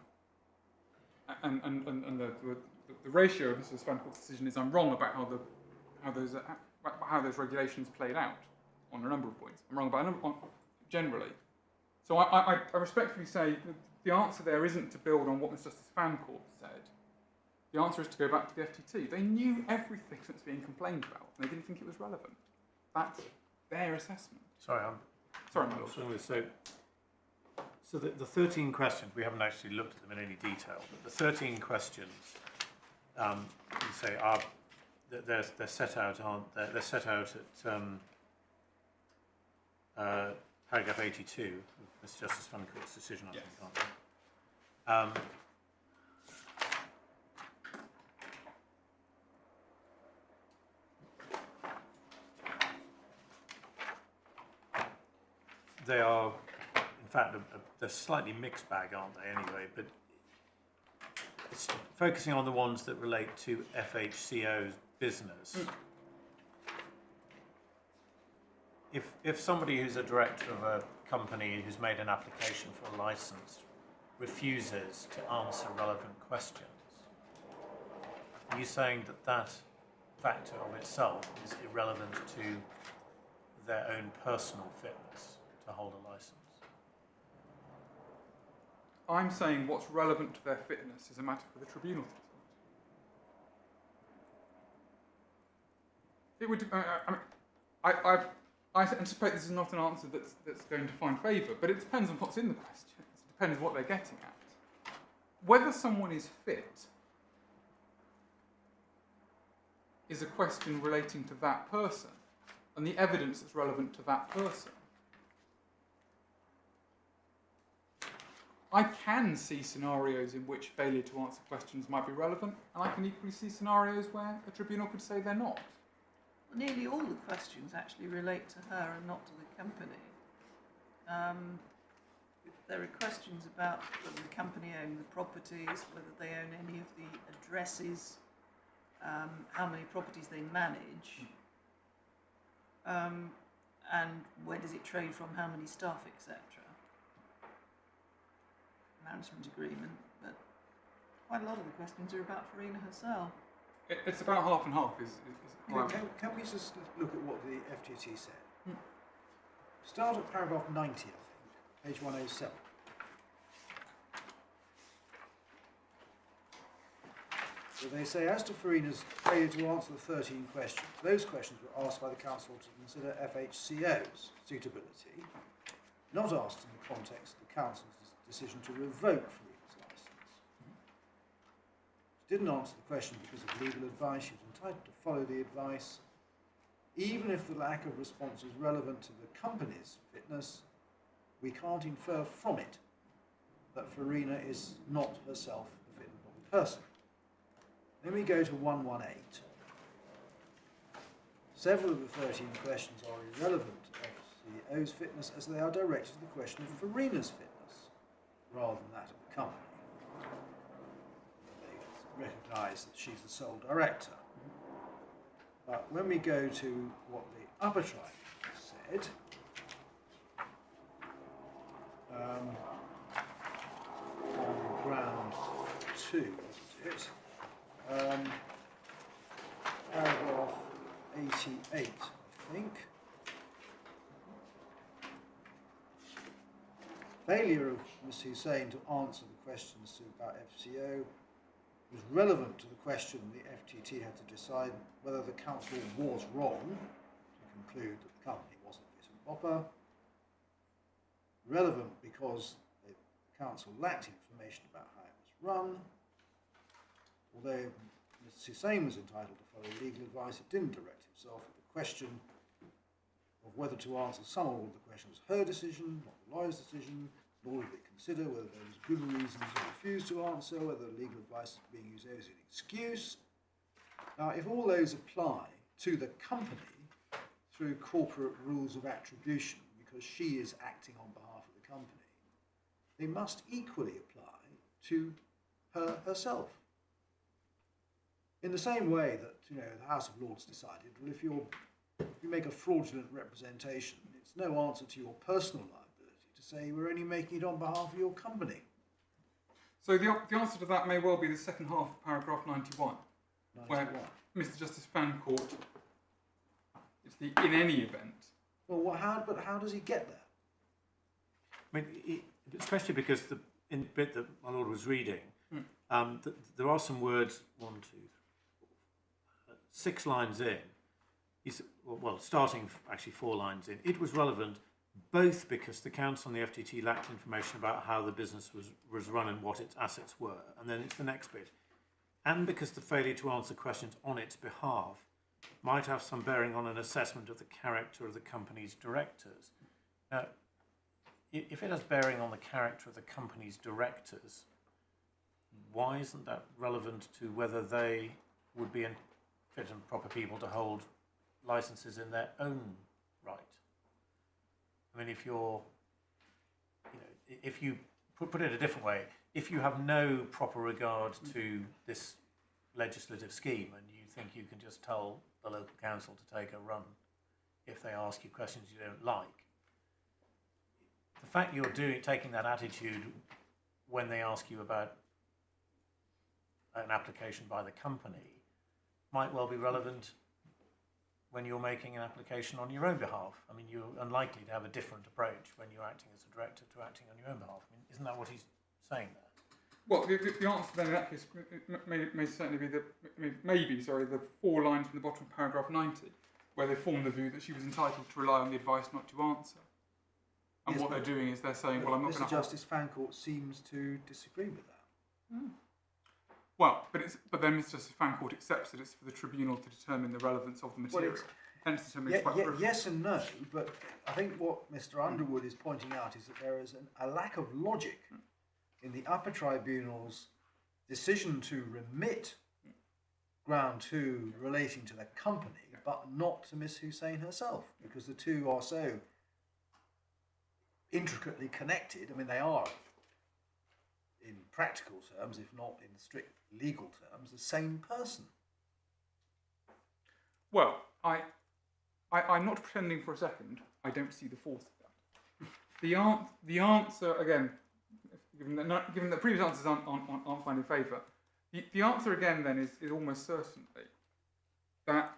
the ratio of Mr. Fancourt's decision is I'm wrong about how those regulations played out on a number of points. I'm wrong about a number generally. So I respectfully say that the answer there isn't to build on what Mr. Justice Fancourt said. The answer is to go back to the FTT. They knew everything that's being complained about, and they didn't think it was relevant. That's their assessment. Sorry, my lord. So the 13 questions, we haven't actually looked at them in any detail, but the 13 questions, you say, are they're set out they're set out at paragraph 82 of Mr. Justice Fancourt's decision, I think, aren't they? They are, in fact, they're slightly mixed bag, aren't they, anyway? But it's focusing on the ones that relate to FHCO's business. If somebody who's a director of a company who's made an application for a license refuses to answer relevant questions, are you saying that factor of itself is irrelevant to their own personal fitness to hold a license? I'm saying what's relevant to their fitness is a matter for the tribunal to decide. It would. I anticipate this is not an answer that's going to find favour, but it depends on what's in the questions. It depends what they're getting at. Whether someone is fit is a question relating to that person and the evidence that's relevant to that person. I can see scenarios in which failure to answer questions might be relevant, and I can equally see scenarios where a tribunal could say they're not. Nearly all the questions actually relate to her and not to the company. There are questions about whether the company own the properties, whether they own any of the addresses, how many properties they manage, and where does it trade from, how many staff, etc. Management agreement, but quite a lot of the questions are about Farina herself. It's about half and half. Can we just look at what the FTT said? Start at paragraph 90, I think, page 107. So they say, as to Farina's failure to answer the 13 questions, those questions were asked by the council to consider FHCO's suitability, not asked in the context of the council's decision to revoke Farina's licence. She didn't answer the question because of legal advice. She was entitled to follow the advice. Even if the lack of response is relevant to the company's fitness, we can't infer from it that Farina is not herself a fit and proper person. Then we go to 118. Several of the 13 questions are irrelevant to FCO's fitness as they are directed to the question of Farina's fitness rather than that of the company. They recognise that she's the sole director. But when we go to what the Upper Tribunal said, on ground 2, wasn't it? Paragraph 88, I think. failure of Ms Hussain to answer the questions about FCO was relevant to the question the FTT had to decide whether the council was wrong to conclude that the company wasn't fit and proper. Relevant because the council lacked information about how it was run. Although Ms Hussain was entitled to follow legal advice, it didn't direct itself at the question of whether to answer some or all of the questions was her decision, not the lawyer's decision, nor did it consider whether there was good reasons to refuse to answer, whether legal advice is being used as an excuse. Now, if all those apply to the company through corporate rules of attribution, because she is acting on behalf of the company, they must equally apply to her herself. In the same way that, you know, the House of Lords decided, well, if you make a fraudulent representation, it's no answer to your personal liability to say we're only making it on behalf of your company. So the answer to that may well be the second half of paragraph 91, where Mr. Justice Fancourt, it's the in any event. Well, but how does he get there? I mean, especially because in the bit that my Lord was reading, there are some words, 1, 2, 3, 4, 6 lines in. Well, starting actually 4 lines in, it was relevant both because the council and the FTT lacked information about how the business was run and what its assets were, and then it's the next bit, and because the failure to answer questions on its behalf might have some bearing on an assessment of the character of the company's directors. Now, if it has bearing on the character of the company's directors, why isn't that relevant to whether they would be fit and proper people to hold licenses in their own right? I mean, if you're, you know, if you put it a different way, if you have no proper regard to this legislative scheme and you think you can just tell the local council to take a run if they ask you questions you don't like, the fact you're taking that attitude when they ask you about an application by the company might well be relevant when you're making an application on your own behalf. I mean, you're unlikely to have a different approach when you're acting as a director to acting on your own behalf. I mean, isn't that what he's saying there? Well, the answer then in that case may certainly be the 4 lines from the bottom of paragraph 90, where they form the view that she was entitled to rely on the advice not to answer. And yes, what they're doing is they're saying, well, I'm not going to... Mr. Justice Fancourt seems to disagree with that. Mm. Well, but then Mr. Justice Fancourt accepts that it's for the tribunal to determine the relevance of the material. Yes and no, but I think what Mr. Underwood is pointing out is that there is a lack of logic in the Upper Tribunal's decision to remit ground 2 relating to the company, but not to Miss Hussain herself, because the two are so intricately connected. I mean, they are, in practical terms, if not in strict legal terms, the same person. Well, I'm not pretending for a second I don't see the force of that. The answer, again, given that previous answers aren't fine in favour, the answer again then is almost certainly that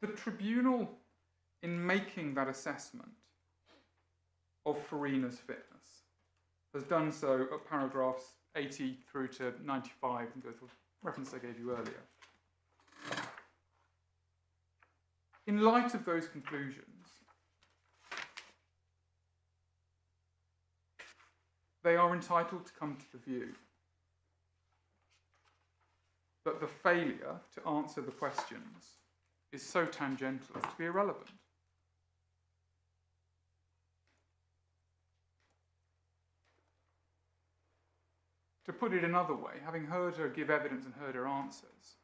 the tribunal, in making that assessment of Farina's fitness, has done so at paragraphs 80 through to 95, and the reference I gave you earlier. In light of those conclusions, they are entitled to come to the view that the failure to answer the questions is so tangential as to be irrelevant. To put it another way, having heard her give evidence and heard her answers,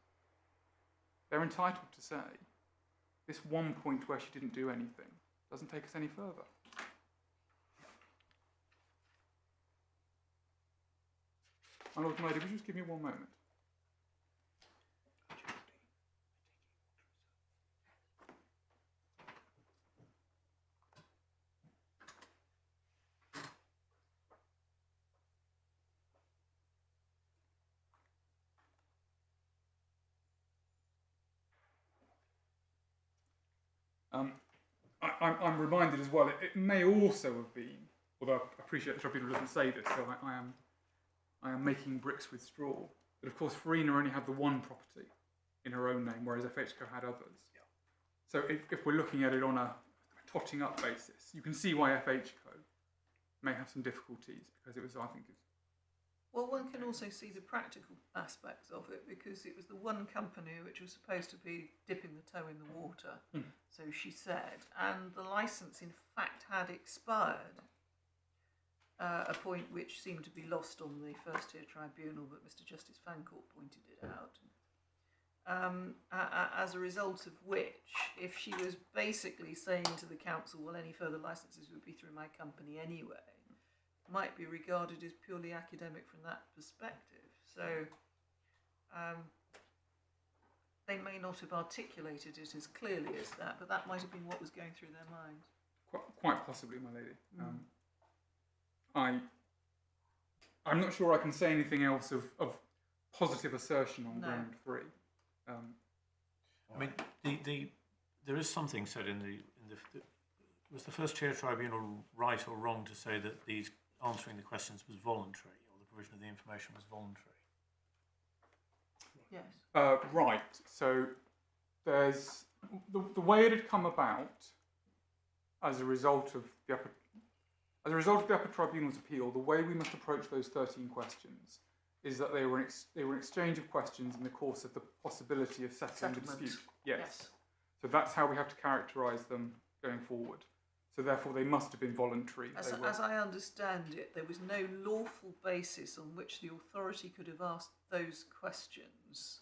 they're entitled to say, this one point where she didn't do anything doesn't take us any further. My Lord Lady, would you just give me one moment? I'm reminded as well, it may also have been, although I appreciate the tribunal doesn't say this, so I am making bricks with straw, but of course Farina only had the one property in her own name, whereas FHCO had others. Yeah. So if we're looking at it on a totting up basis, you can see why FHCO may have some difficulties, because it was, I think, Well, one can also see the practical aspects of it, because it was the one company which was supposed to be dipping the toe in the water, so she said, and the licence in fact had expired, a point which seemed to be lost on the First-Tier Tribunal, but Mr Justice Fancourt pointed it out. As a result of which, if she was basically saying to the council, well, any further licences would be through my company anyway, might be regarded as purely academic from that perspective. So they may not have articulated it as clearly as that, but that might have been what was going through their minds. quite possibly, my lady. I'm not sure I can say anything else of positive assertion on ground 3. I mean, there is something said in the was the First-Tier Tribunal right or wrong to say that these answering the questions was voluntary, or the provision of the information was voluntary? Yes. Right. So there's the way it had come about as a result of the Upper Tribunal's appeal. The way we must approach those 13 questions is that they were an exchange of questions in the course of the possibility of settling the dispute. Yes. So that's how we have to characterise them going forward. So therefore they must have been voluntary. As I understand it, there was no lawful basis on which the authority could have asked those questions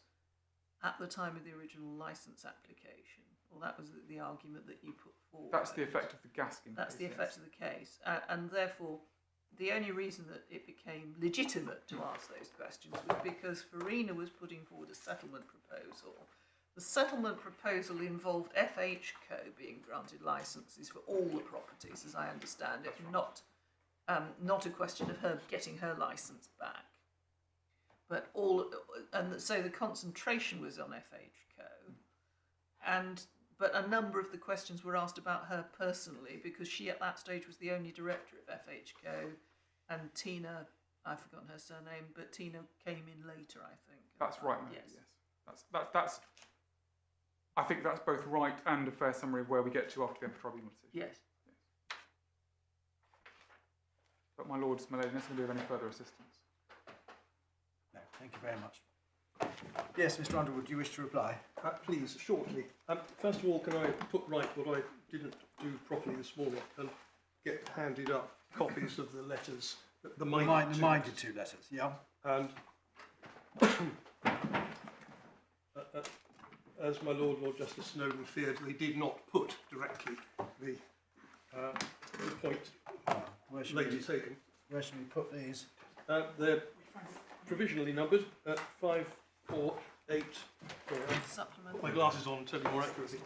at the time of the original licence application. Well, that was the argument that you put forward. That's the effect of the Gaskin That's case, the effect of the case. And therefore, the only reason that it became legitimate to ask those questions was because Farina was putting forward a settlement proposal. The settlement proposal involved FHCO being granted licences for all the properties, as I understand it, not a question of her getting her licence back. But so the concentration was on FHCO, but a number of the questions were asked about her personally, because she at that stage was the only director of FHCO, and Tina, I've forgotten her surname, but Tina came in later, I think. That's right, ma'am. Yes. That's. I think that's both right and a fair summary of where we get to after the Upper Tribunal decision. Yes. But my lords, my lady, unless we have any further assistance. No, thank you very much. Yes, Mr. Underwood, do you wish to reply? Please, shortly. First of all, can I put right what I didn't do properly this morning and get handed up copies of the letters, the minded two letters, yeah. And as my Lord Justice Snowden feared, they did not put directly the point later taken. Where should we put these? They're provisionally numbered at 5, 4, 8. Supplement. Put my glasses on and tell you more accurately.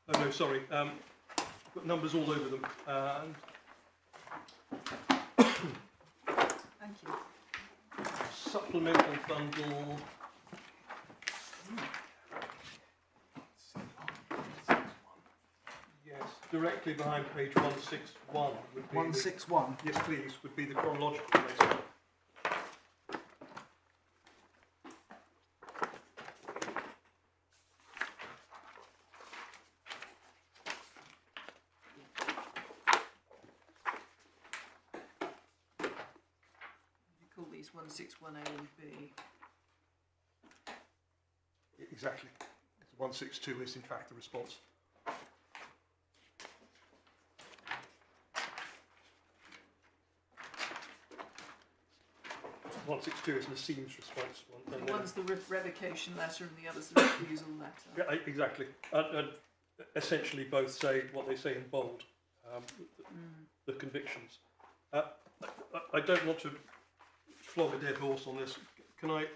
Oh no, sorry. Got numbers all over them. Thank you. Supplemental bundle. Yes, directly behind page 161 would be 161. Yes, please, would be the chronological place. You call these 161A and B. Exactly. 162 is in fact the response. 162 is Nassim's response. One's the revocation letter and the other's the refusal letter. Yeah, exactly. And essentially both say what they say in bold, the convictions. I don't want to flog a dead horse on this. Can I,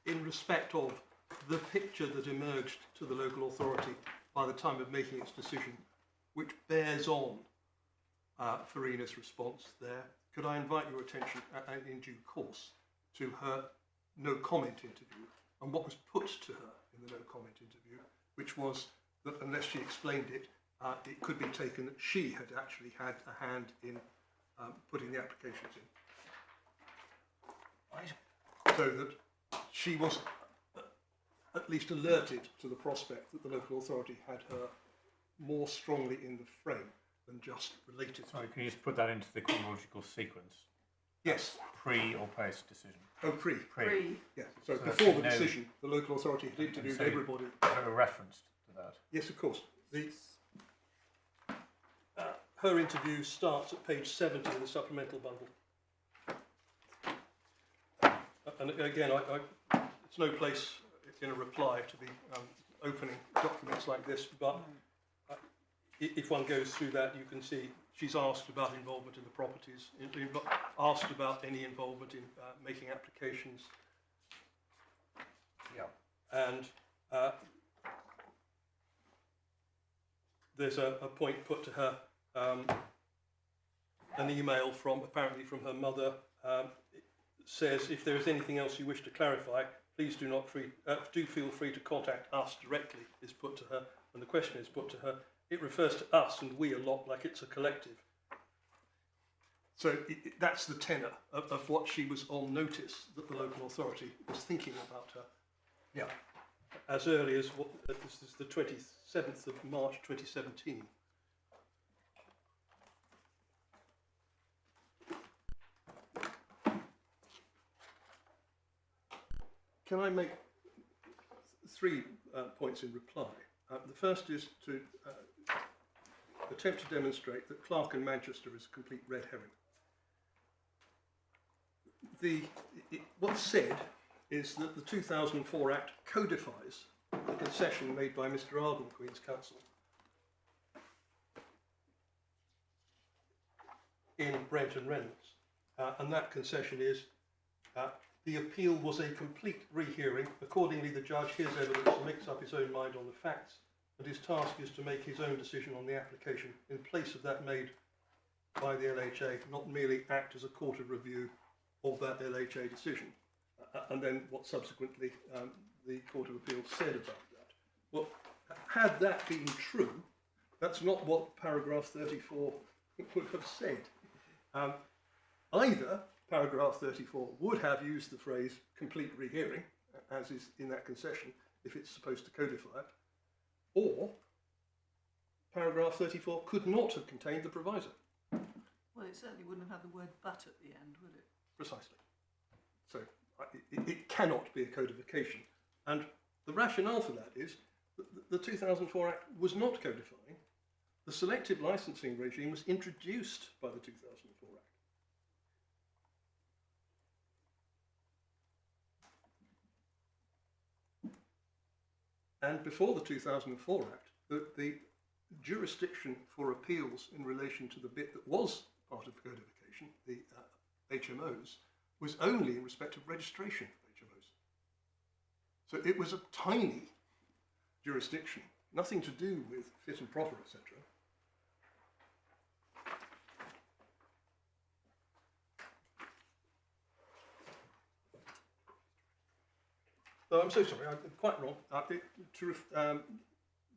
in respect of the picture that emerged to the local authority by the time of making its decision, which bears on Farina's response there, could I invite your attention in due course to her no comment interview and what was put to her in the no comment interview, which was that unless she explained it, it could be taken that she had actually had a hand in putting the applications in. Right. So that she was at least alerted to the prospect that the local authority had her more strongly in the frame than just related. Sorry, can you just put that into the chronological sequence? Yes. Pre or post decision? Oh, pre. Pre. Yeah. So So before the no- decision, the local authority had interviewed so- everybody. Is there a reference to that? Yes, of course. Her interview starts at page 70 of the supplemental bundle. And again, it's no place in a reply to be opening documents like this, but if one goes through that, you can see she's asked about involvement in the properties, asked about any involvement in making applications. Yeah. And there's a point put to her, an email apparently from her mother, says, if there is anything else you wish to clarify, please do feel free to contact us directly, is put to her, and the question is put to her. It refers to us and we a lot, like it's a collective. So that's the tenor of what she was on notice that the local authority was thinking about her. Yeah. As early as this is the 27th of March 2017. Can I make three points in reply? The first is to attempt to demonstrate that Clark and Manchester is a complete red herring. What's said is that the 2004 Act codifies the concession made by Mr. Arden, Queen's Counsel, in Brent and Reynolds. And that concession is the appeal was a complete rehearing. Accordingly, the judge hears evidence and makes up his own mind on the facts, and his task is to make his own decision on the application in place of that made by the LHA, not merely act as a court of review of that LHA decision. And then what subsequently the Court of Appeal said about that. Well, had that been true, that's not what paragraph 34 would have said. Either paragraph 34 would have used the phrase complete rehearing, as is in that concession, if it's supposed to codify it, or paragraph 34 could not have contained the proviso. Well, it certainly wouldn't have had the word but at the end, would it? Precisely. So it cannot be a codification. And the rationale for that is that the 2004 Act was not codifying. The selective licensing regime was introduced by the 2004 Act. And before the 2004 Act, the jurisdiction for appeals in relation to the bit that was part of codification, the HMOs, was only in respect of registration of HMOs. So it was a tiny jurisdiction, nothing to do with fit and proper, etc. Oh, I'm so sorry, I'm quite wrong.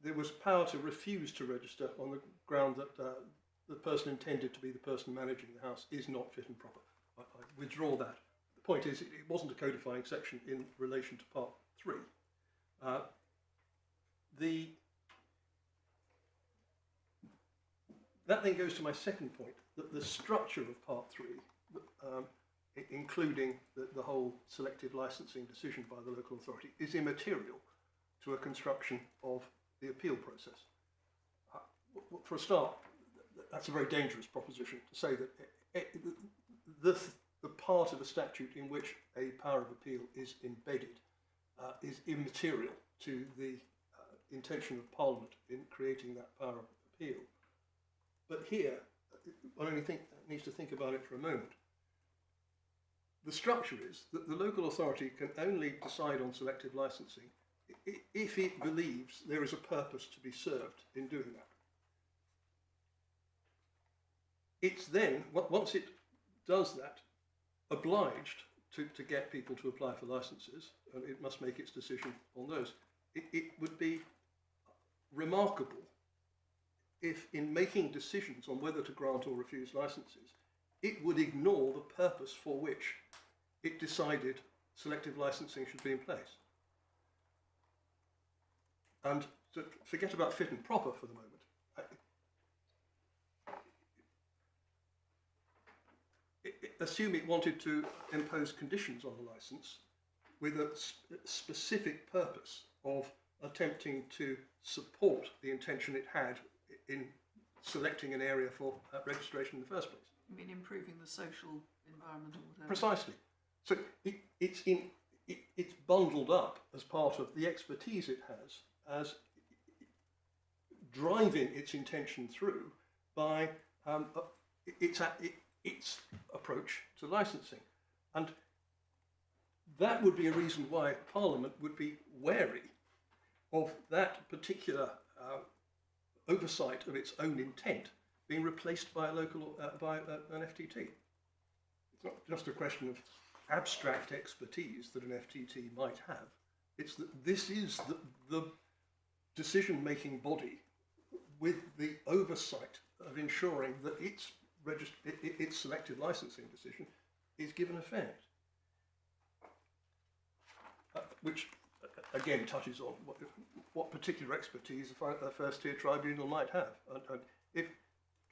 There was power to refuse to register on the ground that the person intended to be the person managing the house is not fit and proper. I withdraw that. The point is, it wasn't a codifying section in relation to Part 3. That then goes to my second point, that the structure of Part 3, including the whole selective licensing decision by the local authority, is immaterial to a construction of the appeal process. For a start, that's a very dangerous proposition to say that the part of a statute in which a power of appeal is embedded is immaterial to the intention of Parliament in creating that power of appeal. But here, one only needs to think about it for a moment. The structure is that the local authority can only decide on selective licensing if it believes there is a purpose to be served in doing that. It's then, once it does that, obliged to get people to apply for licences, and it must make its decision on those. It would be remarkable if in making decisions on whether to grant or refuse licences, it would ignore the purpose for which it decided selective licensing should be in place. And to forget about fit and proper for the moment. Assume it wanted to impose conditions on the licence with a specific purpose of attempting to support the intention it had in selecting an area for registration in the first place. You mean improving the social environment or whatever? Precisely. So it's bundled up as part of the expertise it has as driving its intention through by its approach to licensing. And that would be a reason why Parliament would be wary of that particular oversight of its own intent being replaced by an FTT. It's not just a question of abstract expertise that an FTT might have. It's that this is the decision-making body with the oversight of ensuring that its selective licensing decision is given effect. Which, again, touches on what particular expertise a first-tier tribunal might have. And if,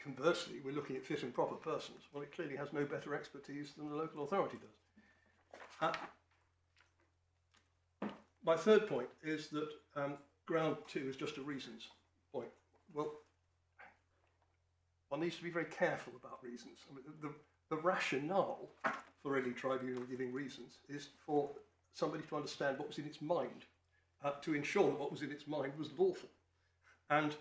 conversely, we're looking at fit and proper persons, well, it clearly has no better expertise than the local authority does. My third point is that ground 2 is just a reasons point. Well, one needs to be very careful about reasons. I mean, the rationale for any tribunal giving reasons is for somebody to understand what was in its mind, to ensure that what was in its mind was lawful. And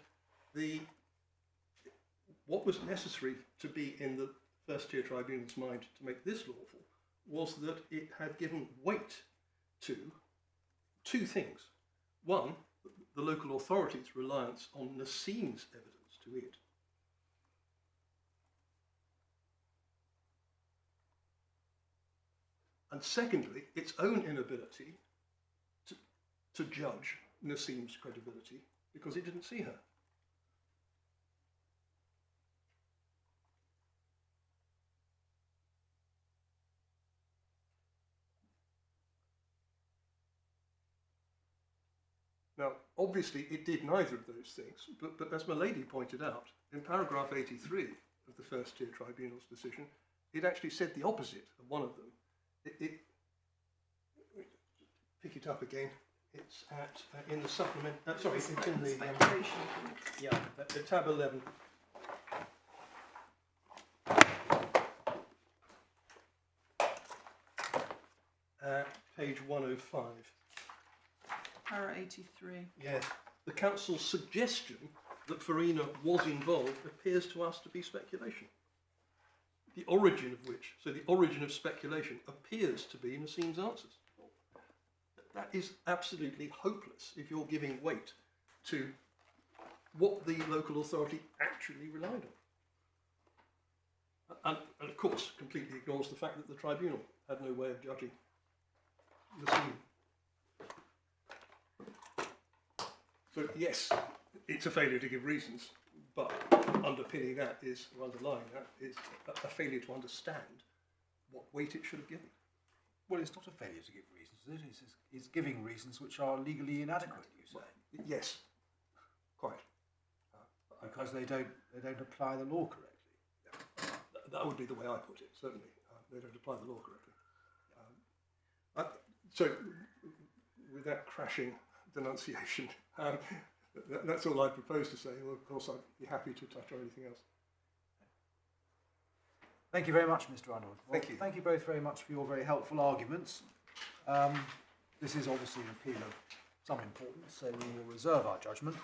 what was necessary to be in the first-tier tribunal's mind to make this lawful was that it had given weight to two things. One, the local authority's reliance on Nassim's evidence to it. And secondly, its own inability to judge Nassim's credibility because it didn't see her. Now, obviously, it did neither of those things, but as my lady pointed out, in paragraph 83 of the First-Tier Tribunal's decision, it actually said the opposite of one of them. Pick it up again. It's in the supplement. Sorry, it's in the the tab 11. Page 105. Para 83. Yes. The Council's suggestion that Farina was involved appears to us to be speculation. The origin of which, so the origin of speculation, appears to be Nassim's answers. That is absolutely hopeless if you're giving weight to what the local authority actually relied on. And of course, completely ignores the fact that the tribunal had no way of judging Nassim. So yes, it's a failure to give reasons, but underpinning that is, or underlying that, is a failure to understand what weight it should have given. Well, it's not a failure to give reasons, is it? It's giving reasons which are legally inadequate, you say? Yes, quite. Because they don't apply the law correctly. That would be the way I put it, certainly. They don't apply the law correctly. So, with that crashing denunciation, that's all I propose to say. Well, of course, I'd be happy to touch on anything else. Thank you very much, Mr. Underwood. Well, Thank you. Thank you both very much for your very helpful arguments. This is obviously an appeal of some importance, so we will reserve our judgment.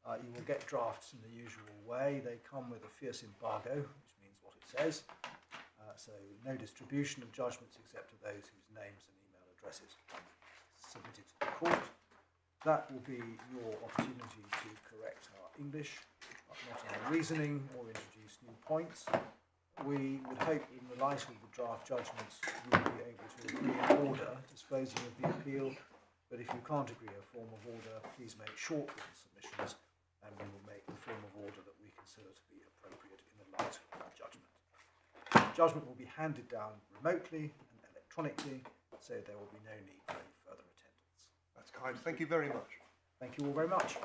You will get drafts in the usual way. They come with a fierce embargo, which means what it says. So no distribution of judgments except to those whose names and email addresses are submitted to the court. That will be your opportunity to correct our English, but not our reasoning, or introduce new points. We would hope in the light of the draft judgments you will be able to agree an order disposing of the appeal, but if you can't agree a form of order, please make short written submissions and we will make the form of order that we consider to be appropriate in the light of that judgment. Judgment will be handed down remotely and electronically, so there will be no need for any further attendance. That's kind. Thank you very much. Thank you all very much.